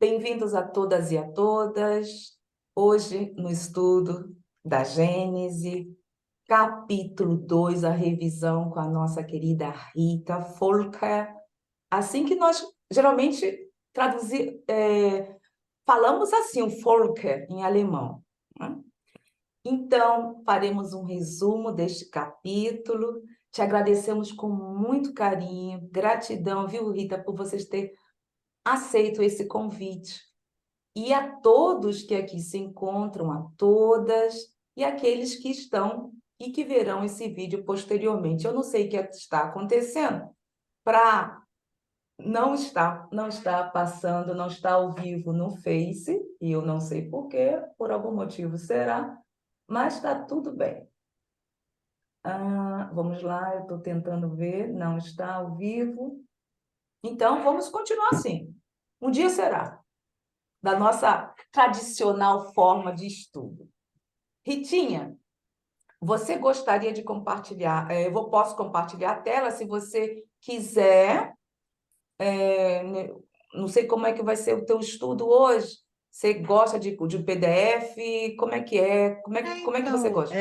Bem-vindos a todas e a todas. Hoje, no estudo da Gênese, capítulo 2, a revisão com a nossa querida Rita Volker. Assim que nós geralmente falamos assim, o Volker em alemão, né? Então, faremos um resumo deste capítulo. Te agradecemos com muito carinho, gratidão, viu, Rita, por vocês terem aceito esse convite. E a todos que aqui se encontram, a todas, e aqueles que estão e que verão esse vídeo posteriormente. Eu não sei o que está acontecendo para não está passando, não está ao vivo no Face, e eu não sei por quê, por algum motivo será, mas está tudo bem. Vamos lá, eu estou tentando ver, não está ao vivo. Então, vamos continuar assim. Um dia será, da nossa tradicional forma de estudo. Ritinha, você gostaria de compartilhar? Posso compartilhar a tela se você quiser. Não sei como é que vai ser o teu estudo hoje. Você gosta de PDF? Como é que é? Como é que você gosta?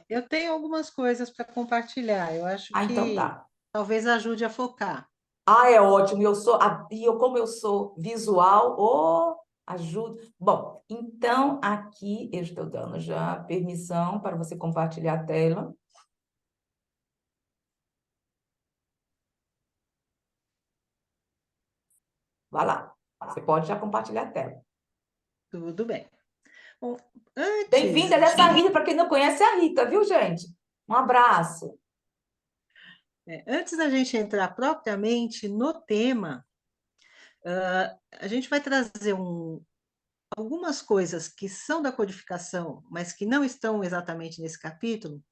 Eu tenho algumas coisas para compartilhar. Eu acho Então que tá. talvez ajude a focar. É ótimo. Como eu sou visual, ajuda. Bom, então aqui eu estou dando já permissão para você compartilhar a tela. Vai lá. Você pode já compartilhar a tela. Tudo bem. Bom, Bem-vinda, ela é essa Rita, para quem não conhece, é a Rita, viu, gente? Um abraço. antes da gente entrar propriamente no tema, a gente vai trazer algumas coisas que são da codificação, mas que não estão exatamente nesse capítulo,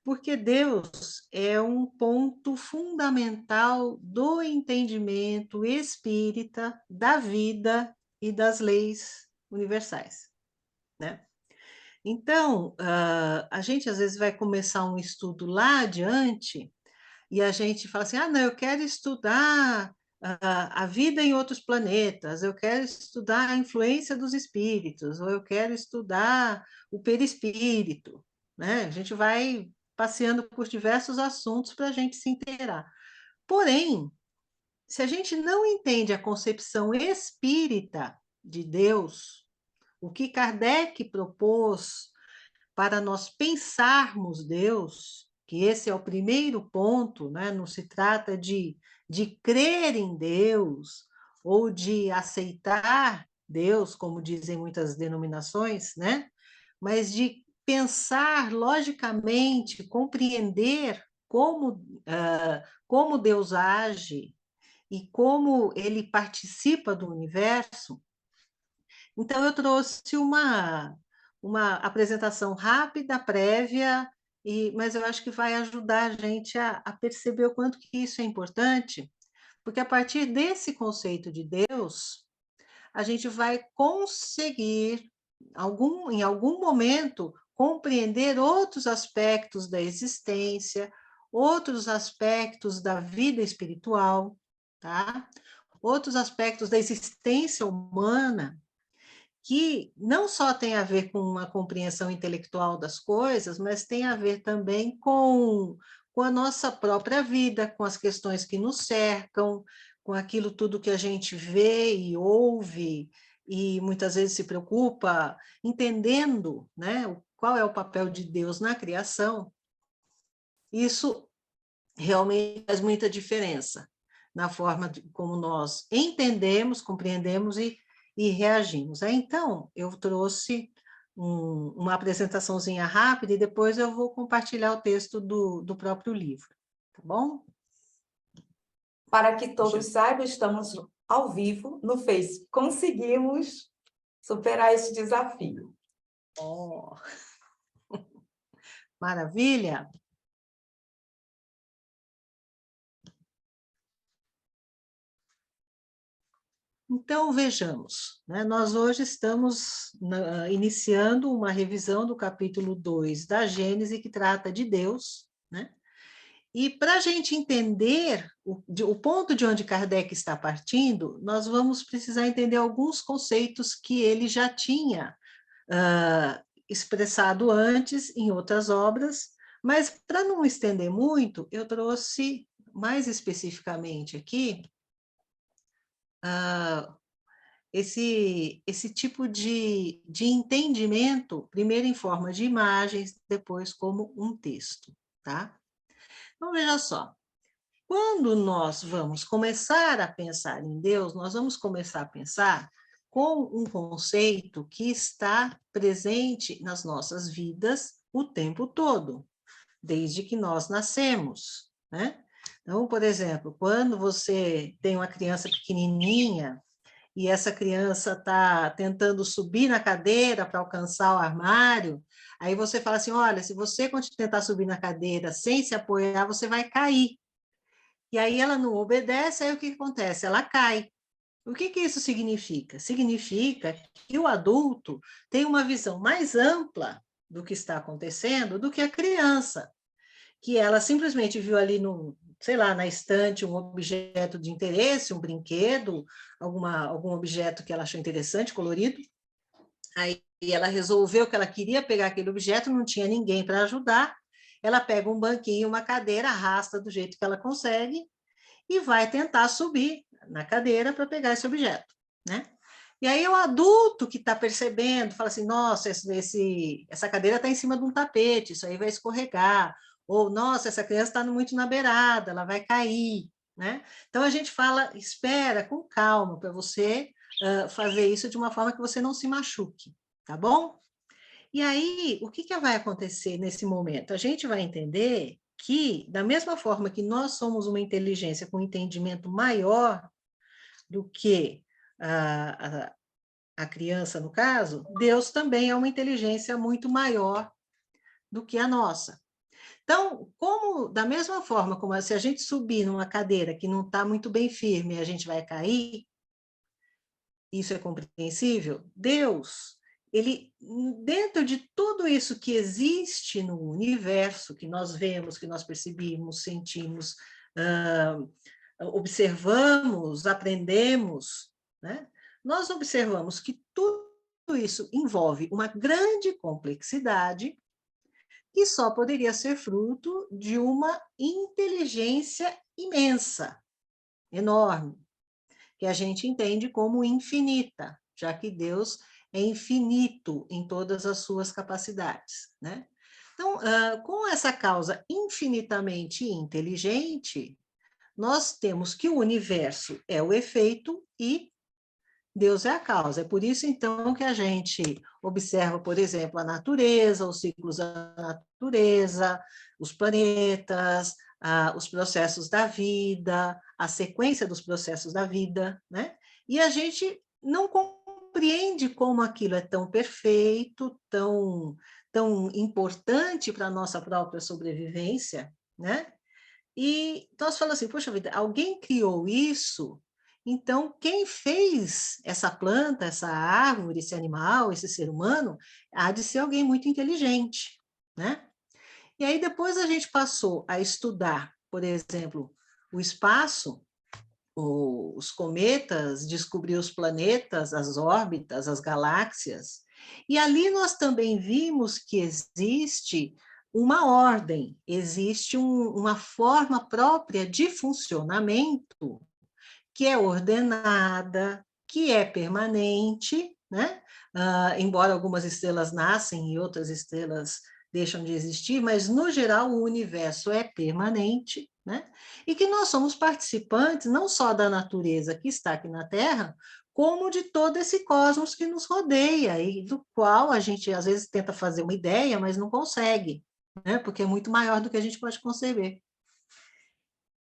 porque Deus é um ponto fundamental do entendimento espírita da vida e das leis universais, né? Então, a gente às vezes vai começar um estudo lá adiante e a gente fala assim: não, eu quero estudar a vida em outros planetas, eu quero estudar a influência dos espíritos, ou eu quero estudar o perispírito, né? A gente vai passeando por diversos assuntos para a gente se inteirar. Porém, se a gente não entende a concepção espírita de Deus, o que Kardec propôs para nós pensarmos Deus, que esse é o primeiro ponto, né? Não se trata de crer em Deus ou de aceitar Deus, como dizem muitas denominações, né? Mas de pensar logicamente, compreender como Deus age e como ele participa do universo. Então, eu trouxe uma apresentação rápida, prévia, mas eu acho que vai ajudar a gente a perceber o quanto que isso é importante, porque a partir desse conceito de Deus, a gente vai conseguir, em algum momento, compreender outros aspectos da existência, outros aspectos da vida espiritual, tá? Outros aspectos da existência humana, que não só tem a ver com a compreensão intelectual das coisas, mas tem a ver também com a nossa própria vida, com as questões que nos cercam, com aquilo tudo que a gente vê e ouve, e muitas vezes se preocupa, entendendo, né, qual é o papel de Deus na criação. Isso realmente faz muita diferença na forma como nós entendemos, compreendemos e reagimos. Então, eu trouxe uma apresentaçãozinha rápida e depois eu vou compartilhar o texto do próprio livro, tá bom? Para que todos saibam, estamos ao vivo no Face. Conseguimos superar esse desafio. Oh, maravilha! Então, vejamos, né? Nós hoje estamos iniciando uma revisão do capítulo 2 da Gênese, que trata de Deus, né? E para a gente entender o ponto de onde Kardec está partindo, nós vamos precisar entender alguns conceitos que ele já tinha expressado antes em outras obras, mas para não estender muito, eu trouxe mais especificamente aqui esse tipo de entendimento, primeiro em forma de imagens, depois como um texto, tá? Então, veja só, quando nós vamos começar a pensar em Deus, nós vamos começar a pensar com um conceito que está presente nas nossas vidas o tempo todo, desde que nós nascemos, né? Então, por exemplo, quando você tem uma criança pequenininha e essa criança está tentando subir na cadeira para alcançar o armário, aí você fala assim, olha, se você tentar subir na cadeira sem se apoiar, você vai cair. E aí ela não obedece, aí o que acontece? Ela cai. O que isso significa? Significa que o adulto tem uma visão mais ampla do que está acontecendo do que a criança, que ela simplesmente viu ali no, sei lá, na estante um objeto de interesse, um brinquedo, algum objeto que ela achou interessante, colorido, aí ela resolveu que ela queria pegar aquele objeto, não tinha ninguém para ajudar, ela pega um banquinho, uma cadeira, arrasta do jeito que ela consegue e vai tentar subir na cadeira para pegar esse objeto, né? E aí o adulto que está percebendo, fala assim, nossa, essa cadeira está em cima de um tapete, isso aí vai escorregar, ou, nossa, essa criança está muito na beirada, ela vai cair, né? Então a gente fala, espera com calma para você fazer isso de uma forma que você não se machuque, tá bom? E aí, o que vai acontecer nesse momento? A gente vai entender que, da mesma forma que nós somos uma inteligência com um entendimento maior do que a criança, no caso, Deus também é uma inteligência muito maior do que a nossa. Então, da mesma forma como se a gente subir numa cadeira que não está muito bem firme, a gente vai cair, isso é compreensível? Deus, ele, dentro de tudo isso que existe no universo, que nós vemos, que nós percebemos, sentimos, observamos, aprendemos, né? Nós observamos que tudo isso envolve uma grande complexidade que só poderia ser fruto de uma inteligência imensa, enorme, que a gente entende como infinita, já que Deus é infinito em todas as suas capacidades, né? Então, com essa causa infinitamente inteligente, nós temos que o universo é o efeito e Deus é a causa. É por isso, então, que a gente observa, por exemplo, a natureza, os ciclos da natureza, os planetas, os processos da vida, a sequência dos processos da vida, né? E a gente não compreende como aquilo é tão perfeito, tão importante para a nossa própria sobrevivência, né? E nós falamos assim, poxa vida, alguém criou isso, então quem fez essa planta, essa árvore, esse animal, esse ser humano, há de ser alguém muito inteligente, né? E aí depois a gente passou a estudar, por exemplo, o espaço, os cometas, descobrir os planetas, as órbitas, as galáxias, e ali nós também vimos que existe uma ordem, existe uma forma própria de funcionamento que é ordenada, que é permanente, né? Embora algumas estrelas nascem e outras estrelas deixam de existir, mas, no geral, o universo é permanente, né? E que nós somos participantes não só da natureza que está aqui na Terra, como de todo esse cosmos que nos rodeia e do qual a gente, às vezes, tenta fazer uma ideia, mas não consegue, né? Porque é muito maior do que a gente pode conceber.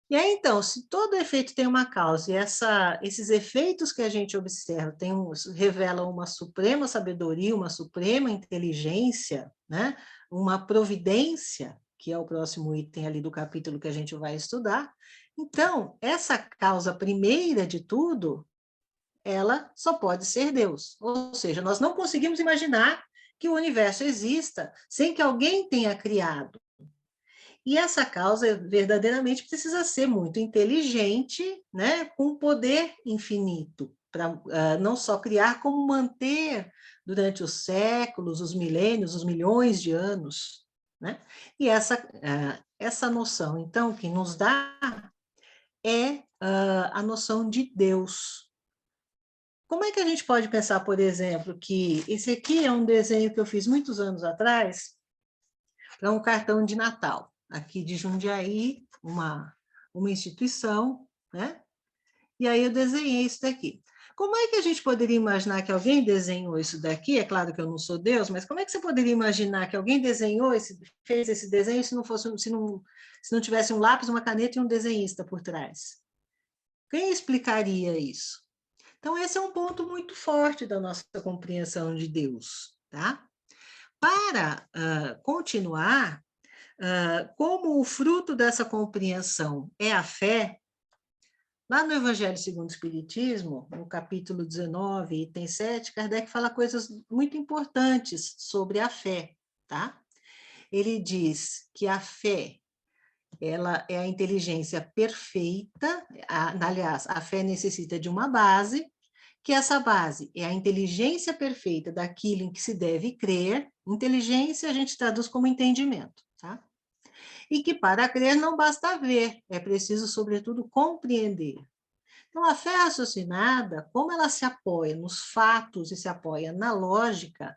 E aí, então, se todo efeito tem uma causa e esses efeitos que a gente observa revelam uma suprema sabedoria, uma suprema inteligência, né? Uma providência, que é o próximo item ali do capítulo que a gente vai estudar, então, essa causa primeira de tudo, ela só pode ser Deus. Ou seja, nós não conseguimos imaginar que o universo exista sem que alguém tenha criado. E essa causa verdadeiramente precisa ser muito inteligente, né, com poder infinito, para não só criar, como manter durante os séculos, os milênios, os milhões de anos. Né? E essa noção, então, que nos dá é a noção de Deus. Como é que a gente pode pensar, por exemplo, que esse aqui é um desenho que eu fiz muitos anos atrás para um cartão de Natal, aqui de Jundiaí, uma instituição, né? E aí eu desenhei isso daqui. Como é que a gente poderia imaginar que alguém desenhou isso daqui? É claro que eu não sou Deus, mas como é que você poderia imaginar que alguém fez esse desenho se não tivesse um lápis, uma caneta e um desenhista por trás? Quem explicaria isso? Então, esse é um ponto muito forte da nossa compreensão de Deus, tá? Para continuar, como o fruto dessa compreensão é a fé, lá no Evangelho segundo o Espiritismo, no capítulo 19, item 7, Kardec fala coisas muito importantes sobre a fé, tá? Ele diz que a fé, ela é a inteligência perfeita, aliás, a fé necessita de uma base, que essa base é a inteligência perfeita daquilo em que se deve crer. Inteligência a gente traduz como entendimento, tá? E que para crer não basta ver, é preciso, sobretudo, compreender. Então, a fé raciocinada, como ela se apoia nos fatos e se apoia na lógica,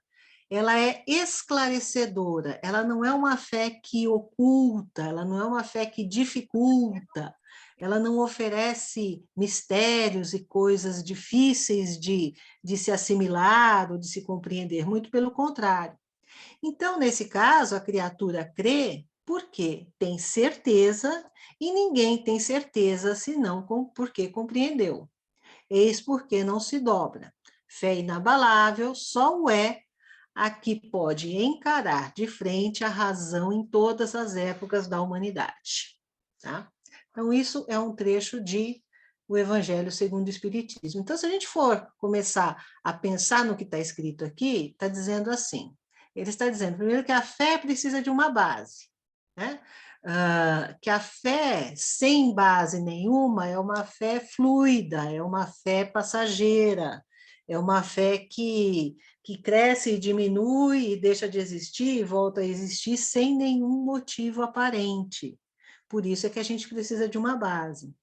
ela é esclarecedora, ela não é uma fé que oculta, ela não é uma fé que dificulta, ela não oferece mistérios e coisas difíceis de se assimilar ou de se compreender, muito pelo contrário. Então, nesse caso, a criatura crê porque tem certeza e ninguém tem certeza senão porque compreendeu. Eis porque não se dobra. Fé inabalável só o é a que pode encarar de frente a razão em todas as épocas da humanidade. Tá? Então, isso é um trecho de o Evangelho segundo o Espiritismo. Então, se a gente for começar a pensar no que está escrito aqui, está dizendo assim, ele está dizendo, primeiro, que a fé precisa de uma base, né? Que a fé sem base nenhuma é uma fé fluida, é uma fé passageira, é uma fé que cresce e diminui e deixa de existir e volta a existir sem nenhum motivo aparente. Por isso é que a gente precisa de uma base.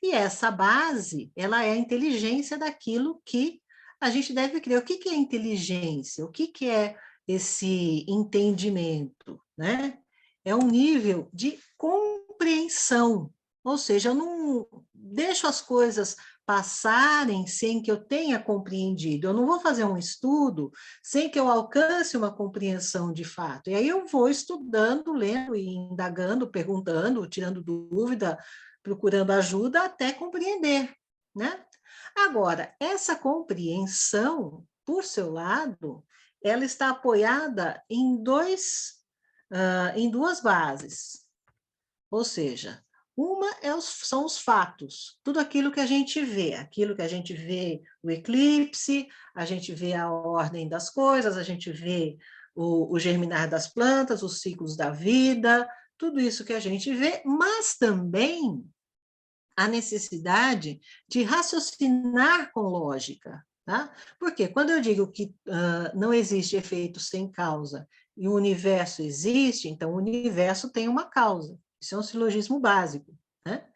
E essa base, ela é a inteligência daquilo que a gente deve crer. O que é inteligência? O que é esse entendimento, né? É um nível de compreensão, ou seja, eu não deixo as coisas passarem sem que eu tenha compreendido. Eu não vou fazer um estudo sem que eu alcance uma compreensão de fato. E aí eu vou estudando, lendo e indagando, perguntando, tirando dúvida, procurando ajuda até compreender, né? Agora, essa compreensão, por seu lado, ela está apoiada em duas bases. Ou seja, uma são os fatos, tudo aquilo que a gente vê, o eclipse, a gente vê a ordem das coisas, a gente vê o germinar das plantas, os ciclos da vida, tudo isso que a gente vê, mas também a necessidade de raciocinar com lógica. Tá? Porque quando eu digo que não existe efeito sem causa e o universo existe, então o universo tem uma causa. Isso é um silogismo básico. Né?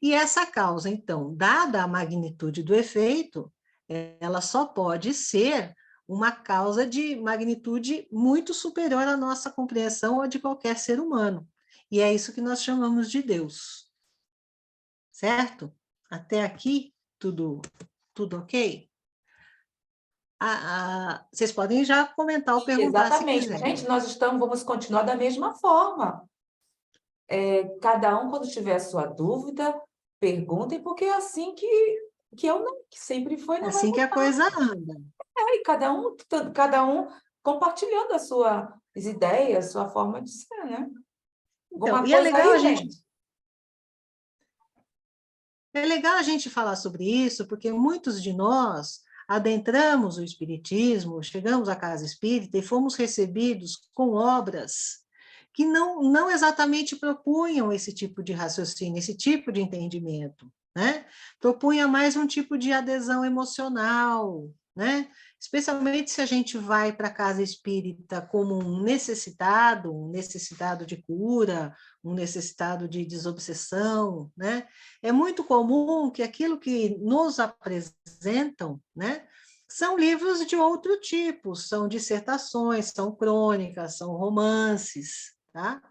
E essa causa, então, dada a magnitude do efeito, ela só pode ser uma causa de magnitude muito superior à nossa compreensão ou de qualquer ser humano. E é isso que nós chamamos de Deus. Certo? Até aqui, tudo ok? Vocês podem já comentar ou perguntar se Exatamente. quiserem. Gente, vamos continuar da mesma forma. Cada um, quando tiver a sua dúvida, perguntem, porque é assim que eu não, que sempre foi, não vai Assim que a mudar. coisa anda. E cada um compartilhando as suas ideias, sua forma de ser, né? Então, Alguma coisa aí, gente? é legal a gente falar sobre isso, porque muitos de nós adentramos o espiritismo, chegamos à casa espírita e fomos recebidos com obras que não exatamente propunham esse tipo de raciocínio, esse tipo de entendimento, né? Propunha mais um tipo de adesão emocional, né? Especialmente se a gente vai para a casa espírita como um necessitado de cura, um necessitado de desobsessão, né? É muito comum que aquilo que nos apresentam, né, são livros de outro tipo, são dissertações, são crônicas, são romances, tá?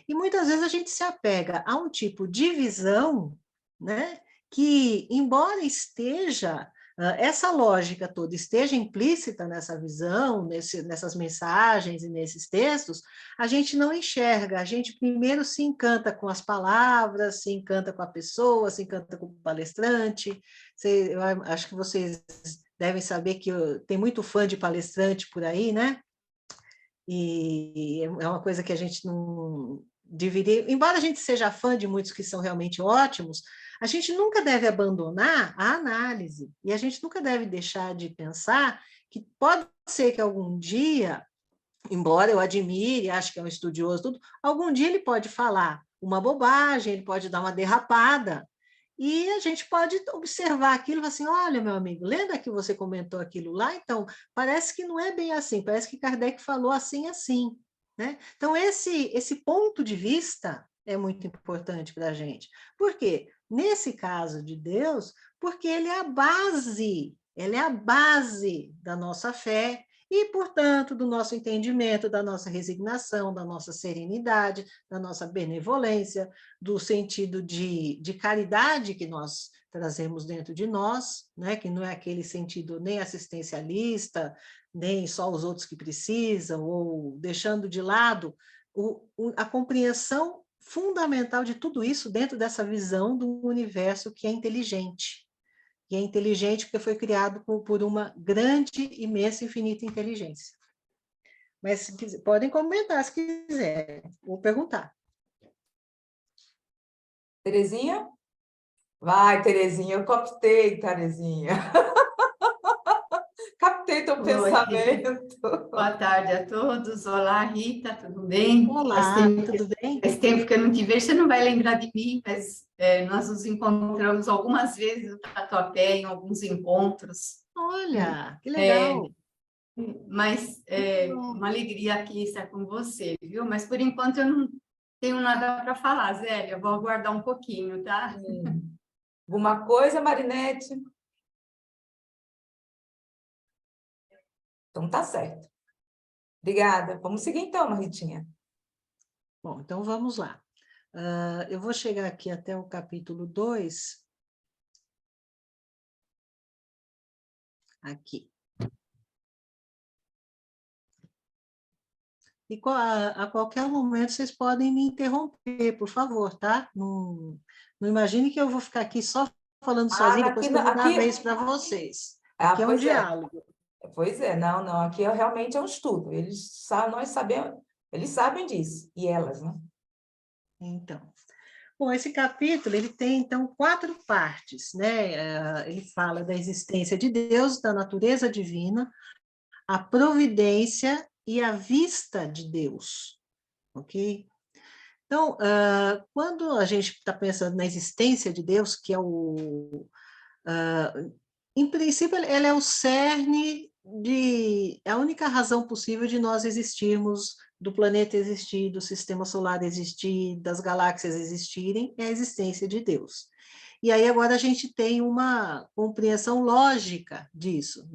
E muitas vezes a gente se apega a um tipo de visão, né, que, embora esteja, essa lógica toda esteja implícita nessa visão, nessas mensagens e nesses textos, a gente não enxerga, a gente primeiro se encanta com as palavras, se encanta com a pessoa, se encanta com o palestrante. Eu acho que vocês devem saber que tem muito fã de palestrante por aí, né? E é uma coisa que a gente não deveria, embora a gente seja fã de muitos que são realmente ótimos, a gente nunca deve abandonar a análise, e a gente nunca deve deixar de pensar que pode ser que algum dia, embora eu admire, acho que é um estudioso, tudo, algum dia ele pode falar uma bobagem, ele pode dar uma derrapada, e a gente pode observar aquilo e falar assim, olha, meu amigo, lembra que você comentou aquilo lá? Então, parece que não é bem assim, parece que Kardec falou assim, assim, né? Então, esse ponto de vista é muito importante para a gente. Por quê? Nesse caso de Deus, porque ele é a base da nossa fé, e, portanto, do nosso entendimento, da nossa resignação, da nossa serenidade, da nossa benevolência, do sentido de caridade que nós trazemos dentro de nós, né? Que não é aquele sentido nem assistencialista, nem só os outros que precisam, ou deixando de lado a compreensão fundamental de tudo isso dentro dessa visão do universo que é inteligente. E é inteligente porque foi criado por uma grande, imensa, infinita inteligência. Mas podem comentar se quiserem, vou perguntar. Terezinha? Vai, Terezinha, eu captei, Terezinha. Captei teu Oi, pensamento. boa tarde a todos. Olá, Rita, tudo bem? Olá, tudo bem? Faz tempo que eu não te vejo, você não vai lembrar de mim, mas nós nos encontramos algumas vezes no Tatuapé, em alguns encontros. Olha, que É, legal. mas é uma alegria aqui estar com você, viu? Mas por enquanto eu não tenho nada para falar, Zélia, eu vou aguardar um pouquinho, tá? Alguma coisa, Marinete? Então tá certo. Obrigada. Vamos seguir então, Maritinha. Bom, então vamos lá. Eu vou chegar aqui até o capítulo 2. Aqui. E a qualquer momento vocês podem me interromper, por favor, tá? Não imagine que eu vou ficar aqui só falando sozinha, depois que eu vou dar a vez para vocês. Aqui é um Pois é. diálogo. Pois é, não, aqui realmente é um estudo. Nós sabemos, eles sabem disso, e elas, né? Então, bom, esse capítulo ele tem então 4 partes, né? Ele fala da existência de Deus, da natureza divina, a providência e a vista de Deus, ok? Então, quando a gente está pensando na existência de Deus, que é em princípio, ele é o cerne é a única razão possível de nós existirmos, do planeta existir, do sistema solar existir, das galáxias existirem, é a existência de Deus. E aí agora a gente tem uma compreensão lógica disso,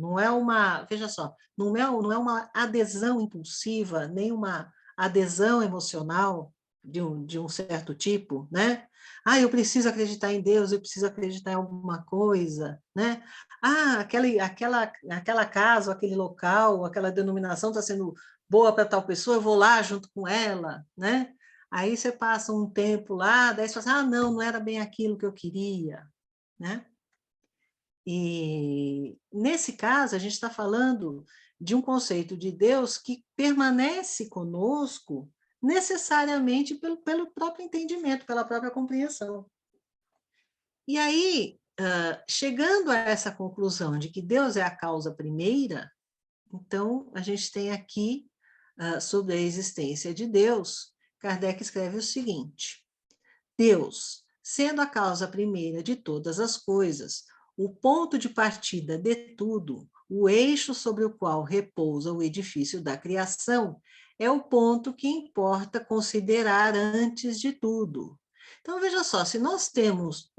veja só, não é uma adesão impulsiva, nem uma adesão emocional de um certo tipo, né? Ah, eu preciso acreditar em Deus, eu preciso acreditar em alguma coisa, né? Ah, aquela casa, aquele local, aquela denominação está sendo boa para tal pessoa, eu vou lá junto com ela, né? Aí você passa um tempo lá, daí você fala assim, não era bem aquilo que eu queria, né? E nesse caso, a gente está falando de um conceito de Deus que permanece conosco necessariamente pelo próprio entendimento, pela própria compreensão. E aí, chegando a essa conclusão de que Deus é a causa primeira, então a gente tem aqui, sobre a existência de Deus, Kardec escreve o seguinte: Deus, sendo a causa primeira de todas as coisas, o ponto de partida de tudo, o eixo sobre o qual repousa o edifício da criação, é o ponto que importa considerar antes de tudo. Então, veja só, se nós temos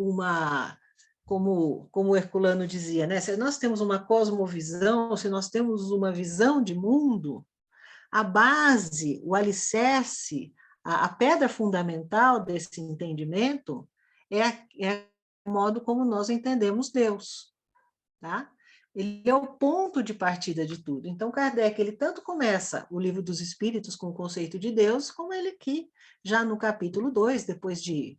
como o Herculano dizia, né? Se nós temos uma cosmovisão, se nós temos uma visão de mundo, a base, o alicerce, a pedra fundamental desse entendimento é o modo como nós entendemos Deus, tá? Ele é o ponto de partida de tudo. Então, Kardec, ele tanto começa o Livro dos Espíritos com o conceito de Deus, como ele aqui, já no capítulo 2, depois de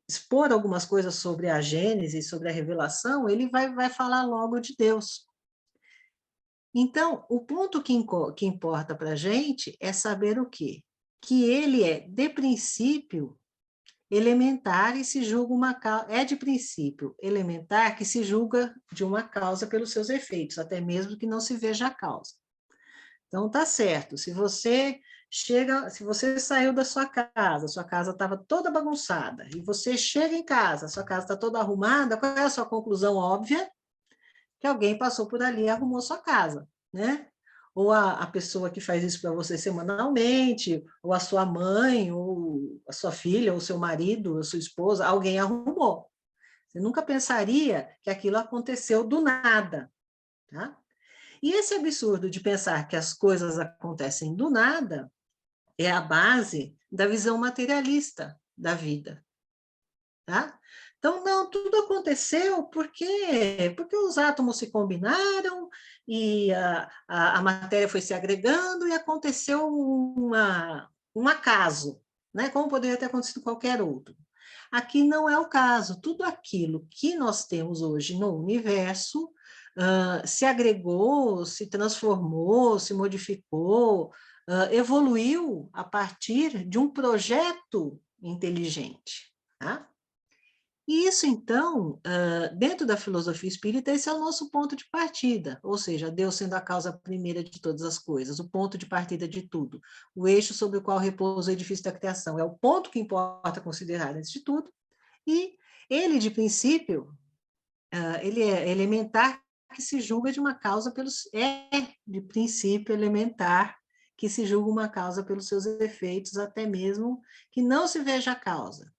expor algumas coisas sobre a Gênese, sobre a revelação, ele vai falar logo de Deus. Então, o ponto que importa para a gente é saber o quê? Que ele é, de princípio, elementar e se julga uma causa, é de princípio elementar que se julga de uma causa pelos seus efeitos, até mesmo que não se veja a causa. Então, tá certo, se você saiu da sua casa estava toda bagunçada, e você chega em casa, sua casa está toda arrumada, qual é a sua conclusão óbvia? Que alguém passou por ali e arrumou sua casa, né? Ou a pessoa que faz isso para você semanalmente, ou a sua mãe, ou a sua filha, ou seu marido, ou sua esposa, alguém arrumou. Você nunca pensaria que aquilo aconteceu do nada, tá? E esse absurdo de pensar que as coisas acontecem do nada é a base da visão materialista da vida, tá? Então, não, tudo aconteceu porque os átomos se combinaram e a matéria foi se agregando e aconteceu um acaso, né? Como poderia ter acontecido qualquer outro. Aqui não é o caso. Tudo aquilo que nós temos hoje no universo se agregou, se transformou, se modificou, evoluiu a partir de um projeto inteligente, tá? E isso, então, dentro da filosofia espírita, esse é o nosso ponto de partida, ou seja, Deus sendo a causa primeira de todas as coisas, o ponto de partida de tudo, o eixo sobre o qual repousa o edifício da criação, é o ponto que importa considerar antes de tudo, e ele, de princípio, ele é elementar que se julga de uma causa de princípio elementar que se julga uma causa pelos seus efeitos, até mesmo que não se veja a causa.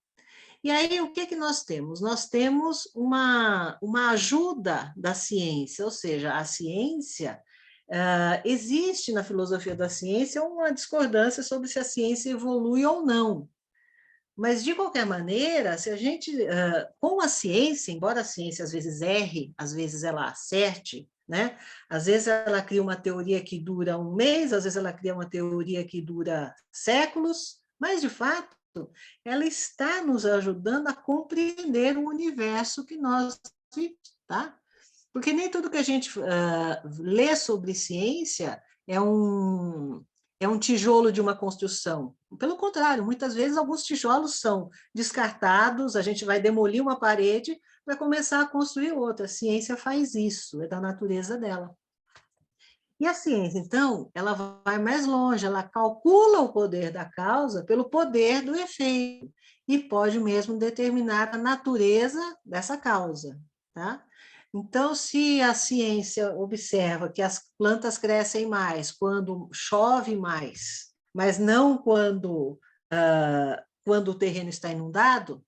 E aí, o que nós temos? Nós temos uma ajuda da ciência, ou seja, a ciência, existe na filosofia da ciência uma discordância sobre se a ciência evolui ou não. Mas, de qualquer maneira, se a gente, com a ciência, embora a ciência às vezes erre, às vezes ela acerte, né? Às vezes ela cria uma teoria que dura um mês, às vezes ela cria uma teoria que dura séculos, mas, de fato, ela está nos ajudando a compreender o universo que nós vivemos, tá? Porque nem tudo que a gente lê sobre ciência é um tijolo de uma construção. Pelo contrário, muitas vezes alguns tijolos são descartados, a gente vai demolir uma parede para começar a construir outra. A ciência faz isso, é da natureza dela. E a ciência, então, ela vai mais longe, ela calcula o poder da causa pelo poder do efeito e pode mesmo determinar a natureza dessa causa, tá? Então, se a ciência observa que as plantas crescem mais quando chove mais, mas não quando o terreno está inundado,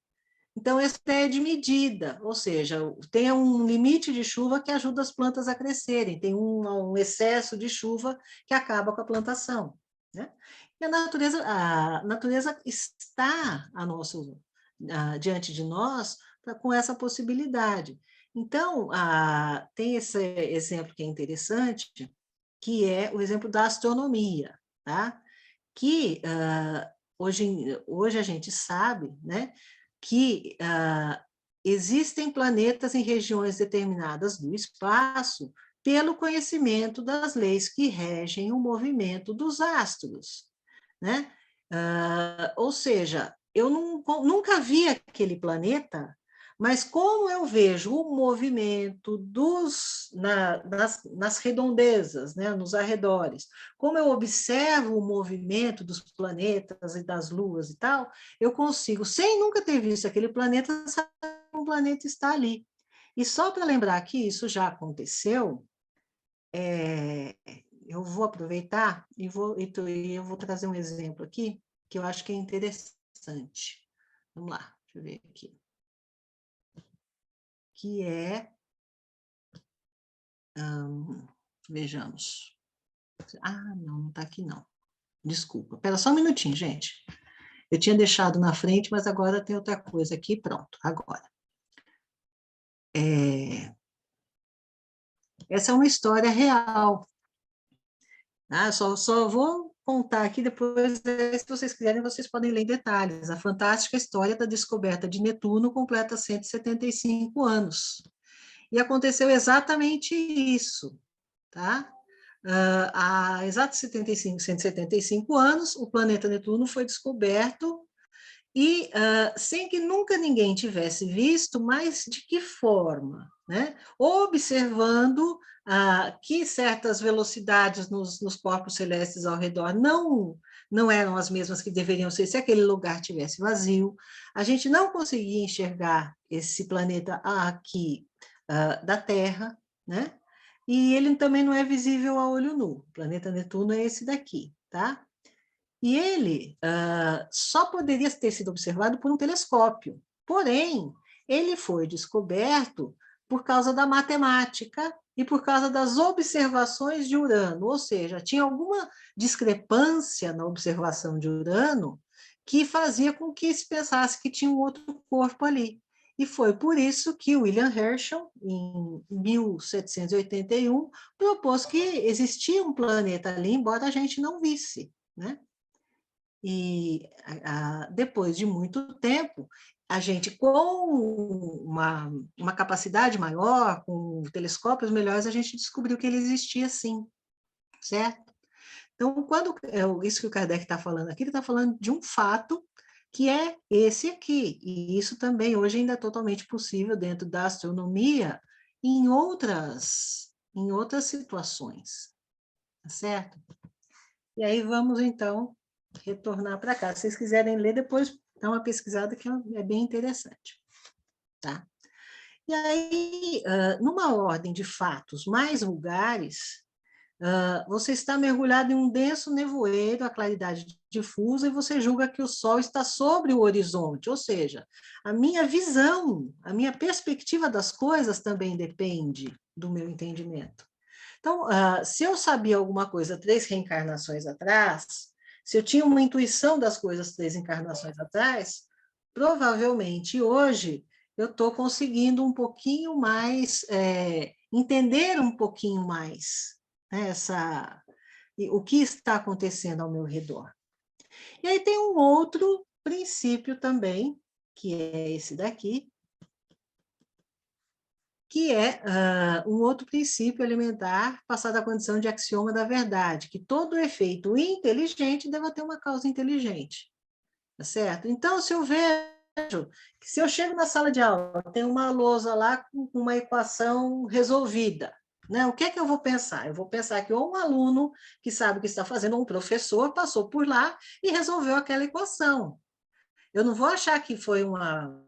então essa é de medida, ou seja, tem um limite de chuva que ajuda as plantas a crescerem, tem um excesso de chuva que acaba com a plantação, né? E a natureza está diante de nós com essa possibilidade. Então, tem esse exemplo que é interessante, que é o exemplo da astronomia, tá? Que hoje a gente sabe, né, que existem planetas em regiões determinadas do espaço pelo conhecimento das leis que regem o movimento dos astros, né? Ou seja, eu nunca vi aquele planeta, Mas como eu vejo o movimento nas redondezas, né, nos arredores, como eu observo o movimento dos planetas e das luas e tal, eu consigo, sem nunca ter visto aquele planeta, saber que um planeta está ali. E só para lembrar que isso já aconteceu, eu vou aproveitar eu vou trazer um exemplo aqui, que eu acho que é interessante. Vamos lá, deixa eu ver aqui. Que é, vejamos. Ah, não está aqui não. Desculpa. Espera só um minutinho, gente. Eu tinha deixado na frente, mas agora tem outra coisa aqui. Pronto, agora. Essa é uma história real. Ah, só vou contar aqui, depois, se vocês quiserem, vocês podem ler em detalhes. A fantástica história da descoberta de Netuno completa 175 anos. E aconteceu exatamente isso, tá? Há exatos 175 anos, o planeta Netuno foi descoberto e sem que nunca ninguém tivesse visto, mas de que forma? Né? Observando que certas velocidades nos corpos celestes ao redor não eram as mesmas que deveriam ser se aquele lugar tivesse vazio. A gente não conseguia enxergar esse planeta aqui da Terra, né? E ele também não é visível a olho nu. O planeta Netuno é esse daqui, tá? E ele só poderia ter sido observado por um telescópio. Porém, ele foi descoberto por causa da matemática e por causa das observações de Urano, ou seja, tinha alguma discrepância na observação de Urano que fazia com que se pensasse que tinha um outro corpo ali. E foi por isso que William Herschel, em 1781, propôs que existia um planeta ali, embora a gente não visse, né? E depois de muito tempo, a gente, com uma capacidade maior, com telescópios melhores, a gente descobriu que ele existia sim, certo? Então, isso que o Kardec está falando aqui, ele está falando de um fato que é esse aqui, e isso também hoje ainda é totalmente possível dentro da astronomia em outras situações, tá certo? E aí vamos, então, retornar para cá. Se vocês quiserem ler, depois dá uma pesquisada que é bem interessante. Tá? E aí, numa ordem de fatos mais vulgares, você está mergulhado em um denso nevoeiro, a claridade difusa, e você julga que o sol está sobre o horizonte, ou seja, a minha visão, a minha perspectiva das coisas também depende do meu entendimento. Então, se eu sabia alguma coisa 3 reencarnações atrás, se eu tinha uma intuição das coisas 3 encarnações atrás, provavelmente hoje eu estou conseguindo um pouquinho mais, entender um pouquinho mais, né, o que está acontecendo ao meu redor. E aí tem um outro princípio também, que é esse daqui, que é um outro princípio elementar passado à condição de axioma da verdade, que todo efeito inteligente deve ter uma causa inteligente, tá certo? Então, se eu vejo, se eu chego na sala de aula, tem uma lousa lá com uma equação resolvida, né? O que é que eu vou pensar? Eu vou pensar que ou um aluno que sabe o que está fazendo, ou um professor passou por lá e resolveu aquela equação. Eu não vou achar que foi uma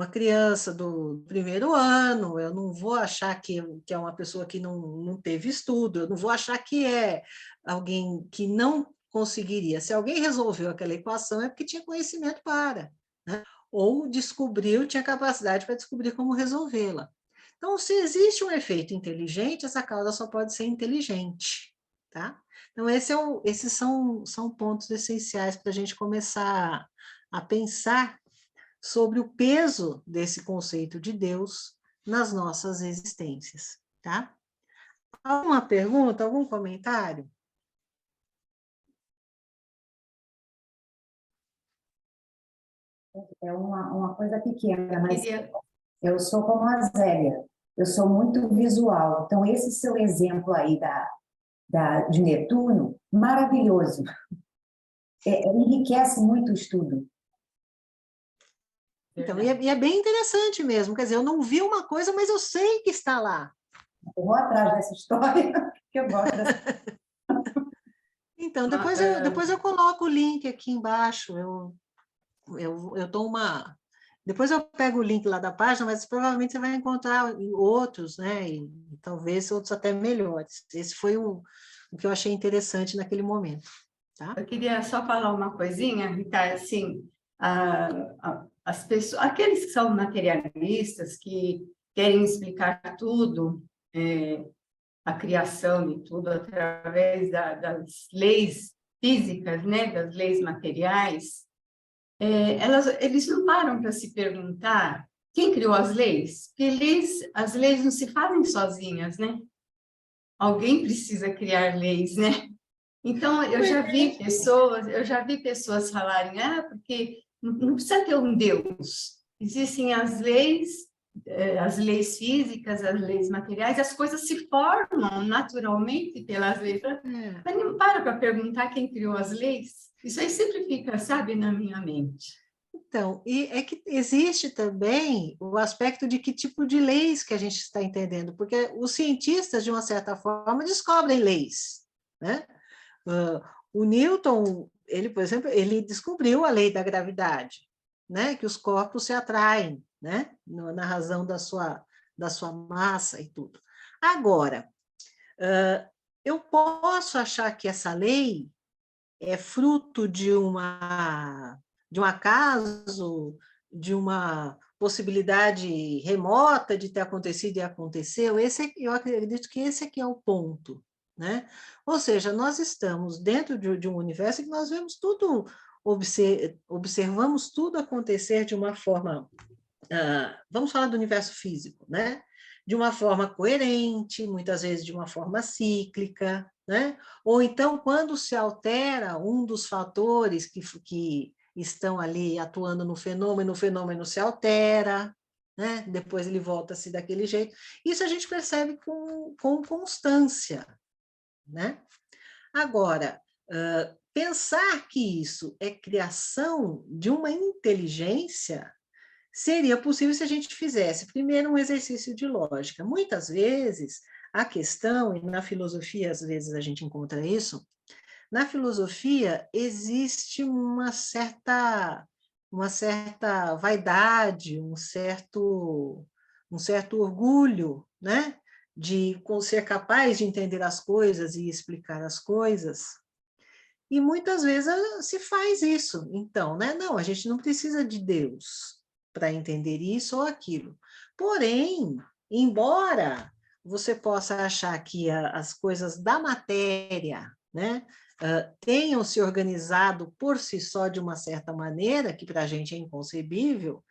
criança do primeiro ano, eu não vou achar que é uma pessoa que não teve estudo, eu não vou achar que é alguém que não conseguiria. Se alguém resolveu aquela equação, é porque tinha conhecimento para, né? Ou descobriu, tinha capacidade para descobrir como resolvê-la. Então, se existe um efeito inteligente, essa causa só pode ser inteligente, tá? Então, esses são pontos essenciais para a gente começar a pensar sobre o peso desse conceito de Deus nas nossas existências, tá? Alguma pergunta, algum comentário? É uma coisa pequena, mas eu sou como a Zélia, eu sou muito visual. Então, esse seu exemplo aí de Netuno, maravilhoso. Enriquece muito o estudo. Então, Verdade. e é bem interessante mesmo, quer dizer, eu não vi uma coisa, mas eu sei que está lá. Eu vou atrás dessa história, que eu gosto dessa. Então, Ah, depois eu coloco o link aqui embaixo, eu dou uma... Depois eu pego o link lá da página, mas provavelmente você vai encontrar outros, né? E talvez outros até melhores. Esse foi o que eu achei interessante naquele momento, tá? eu queria só falar uma coisinha, Rita, assim, as pessoas, aqueles que são materialistas, que querem explicar tudo, a criação de tudo através das leis físicas, né, das leis materiais, eles não param para se perguntar quem criou as leis, porque as leis não se fazem sozinhas, né? Alguém precisa criar leis, né? Então, eu já vi pessoas falarem, porque não precisa ter um Deus. Existem as leis físicas, as leis materiais, as coisas se formam naturalmente pelas leis. É. Mas não para perguntar quem criou as leis. Isso aí sempre fica, sabe, na minha mente. Então, e é que existe também o aspecto de que tipo de leis que a gente está entendendo, porque os cientistas, de uma certa forma, descobrem leis, né? O Newton, ele, por exemplo, ele descobriu a lei da gravidade, né? Que os corpos se atraem, né? Na razão da sua massa e tudo. Agora, eu posso achar que essa lei é fruto de um acaso, de uma possibilidade remota de ter acontecido e aconteceu. Eu acredito que esse aqui é o ponto, né? Ou seja, nós estamos dentro de um universo que nós vemos tudo, observamos tudo acontecer de uma forma, vamos falar do universo físico, né? De uma forma coerente, muitas vezes de uma forma cíclica, né? Ou então, quando se altera um dos fatores que estão ali atuando no fenômeno, o fenômeno se altera, né? Depois ele volta a se daquele jeito. Isso a gente percebe com constância, né? Agora, pensar que isso é criação de uma inteligência seria possível se a gente fizesse, primeiro, um exercício de lógica. Muitas vezes, a questão, e na filosofia, às vezes, a gente encontra isso, na filosofia existe uma certa vaidade, um certo orgulho, né? De ser capaz de entender as coisas e explicar as coisas. E muitas vezes se faz isso. Então, né? Não, a gente não precisa de Deus para entender isso ou aquilo. Porém, embora você possa achar que as coisas da matéria, né, tenham se organizado por si só de uma certa maneira, que para a gente é inconcebível,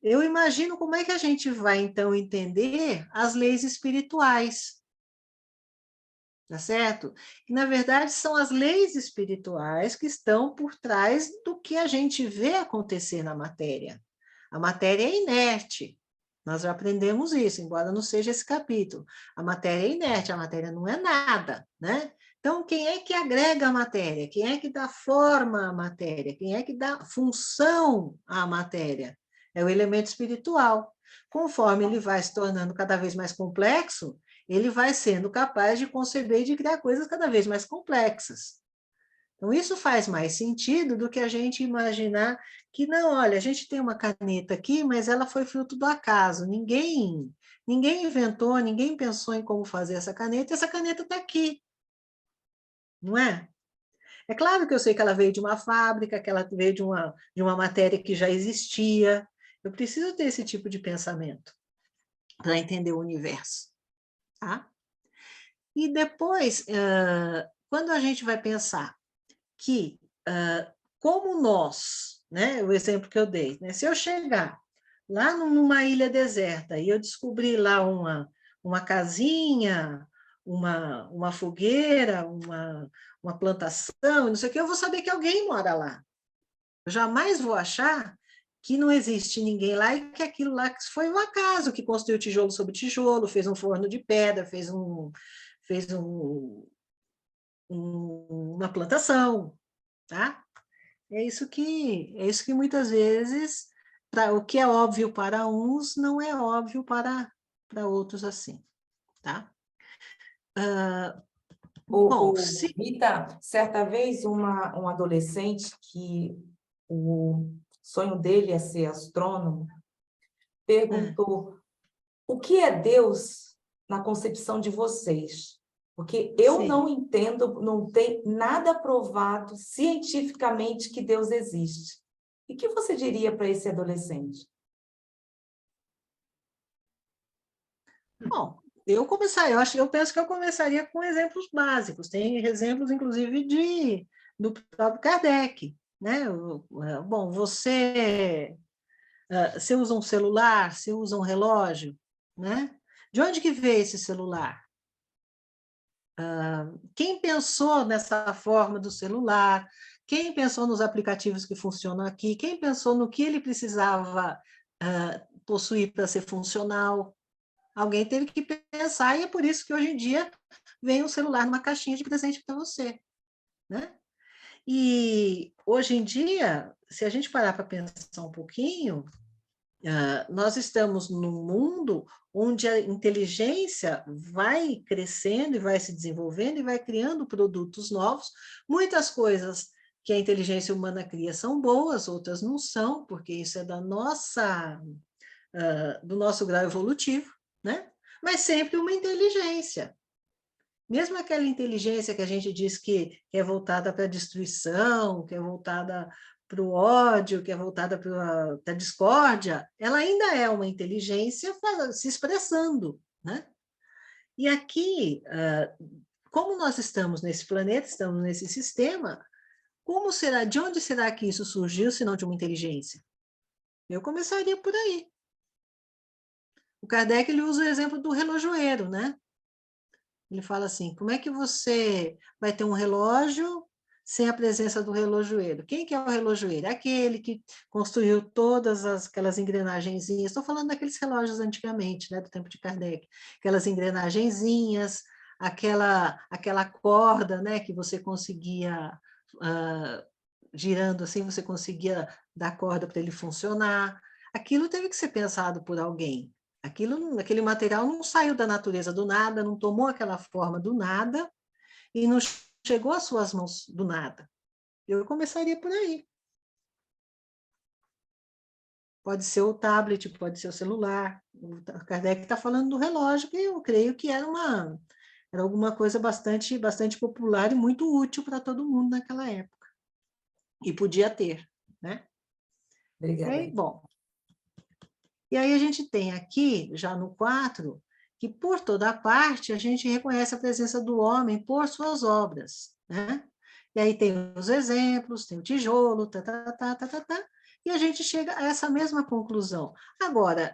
eu imagino como é que a gente vai, então, entender as leis espirituais, tá certo? E, na verdade, são as leis espirituais que estão por trás do que a gente vê acontecer na matéria. A matéria é inerte, nós já aprendemos isso, embora não seja esse capítulo. A matéria é inerte, a matéria não é nada, né? Então, quem é que agrega a matéria? Quem é que dá forma à matéria? Quem é que dá função à matéria? É o elemento espiritual. Conforme ele vai se tornando cada vez mais complexo, ele vai sendo capaz de conceber e de criar coisas cada vez mais complexas. Então, isso faz mais sentido do que a gente imaginar que, não, olha, a gente tem uma caneta aqui, mas ela foi fruto do acaso. Ninguém inventou, ninguém pensou em como fazer essa caneta, e essa caneta está aqui, não é? É claro que eu sei que ela veio de uma fábrica, que ela veio de uma matéria que já existia. Eu preciso ter esse tipo de pensamento para entender o universo, tá? E depois, quando a gente vai pensar que, como nós, né, o exemplo que eu dei, né, se eu chegar lá numa ilha deserta e eu descobrir lá uma casinha, uma fogueira, uma plantação, não sei o que, eu vou saber que alguém mora lá. Eu jamais vou achar que não existe ninguém lá e que aquilo lá foi um acaso, que construiu tijolo sobre tijolo, fez um forno de pedra, fez uma plantação, tá? É isso que muitas vezes o que é óbvio para uns não é óbvio para outros assim, tá? Bom, se... Rita, certa vez um adolescente que o sonho dele é ser astrônomo, perguntou o que é Deus na concepção de vocês? Porque eu Sim. não entendo, não tem nada provado cientificamente que Deus existe. E o que você diria para esse adolescente? Bom, eu penso que eu começaria com exemplos básicos. Tem exemplos, inclusive, do próprio Kardec, né? Bom, você usa um celular, você usa um relógio, né? De onde que veio esse celular? Quem pensou nessa forma do celular? Quem pensou nos aplicativos que funcionam aqui? Quem pensou no que ele precisava possuir para ser funcional? Alguém teve que pensar, e é por isso que hoje em dia vem um celular numa caixinha de presente para você, né? E hoje em dia, se a gente parar para pensar um pouquinho, nós estamos num mundo onde a inteligência vai crescendo e vai se desenvolvendo e vai criando produtos novos. Muitas coisas que a inteligência humana cria são boas, outras não são, porque isso é do nosso grau evolutivo, né? Mas sempre uma inteligência. Mesmo aquela inteligência que a gente diz que é voltada para a destruição, que é voltada para o ódio, que é voltada para a discórdia, ela ainda é uma inteligência se expressando, né? E aqui, como nós estamos nesse planeta, estamos nesse sistema, de onde será que isso surgiu, se não de uma inteligência? Eu começaria por aí. O Kardec ele usa o exemplo do relojoeiro, né? Ele fala assim, como é que você vai ter um relógio sem a presença do relojoeiro? Quem que é o relojoeiro? É aquele que construiu todas aquelas engrenagenzinhas. Estou falando daqueles relógios antigamente, né, do tempo de Kardec. Aquelas engrenagenzinhas, aquela corda, né, que você conseguia, girando assim, você conseguia dar corda para ele funcionar. Aquilo teve que ser pensado por alguém. Aquele material não saiu da natureza do nada, não tomou aquela forma do nada e não chegou às suas mãos do nada. Eu começaria por aí. Pode ser o tablet, pode ser o celular. O Kardec está falando do relógio, que eu creio que era alguma coisa bastante popular e muito útil para todo mundo naquela época. E podia ter, né? Obrigada. E aí, bom, e aí a gente tem aqui, já no 4, que por toda parte a gente reconhece a presença do homem por suas obras, né? E aí tem os exemplos, tem o tijolo, e a gente chega a essa mesma conclusão. Agora,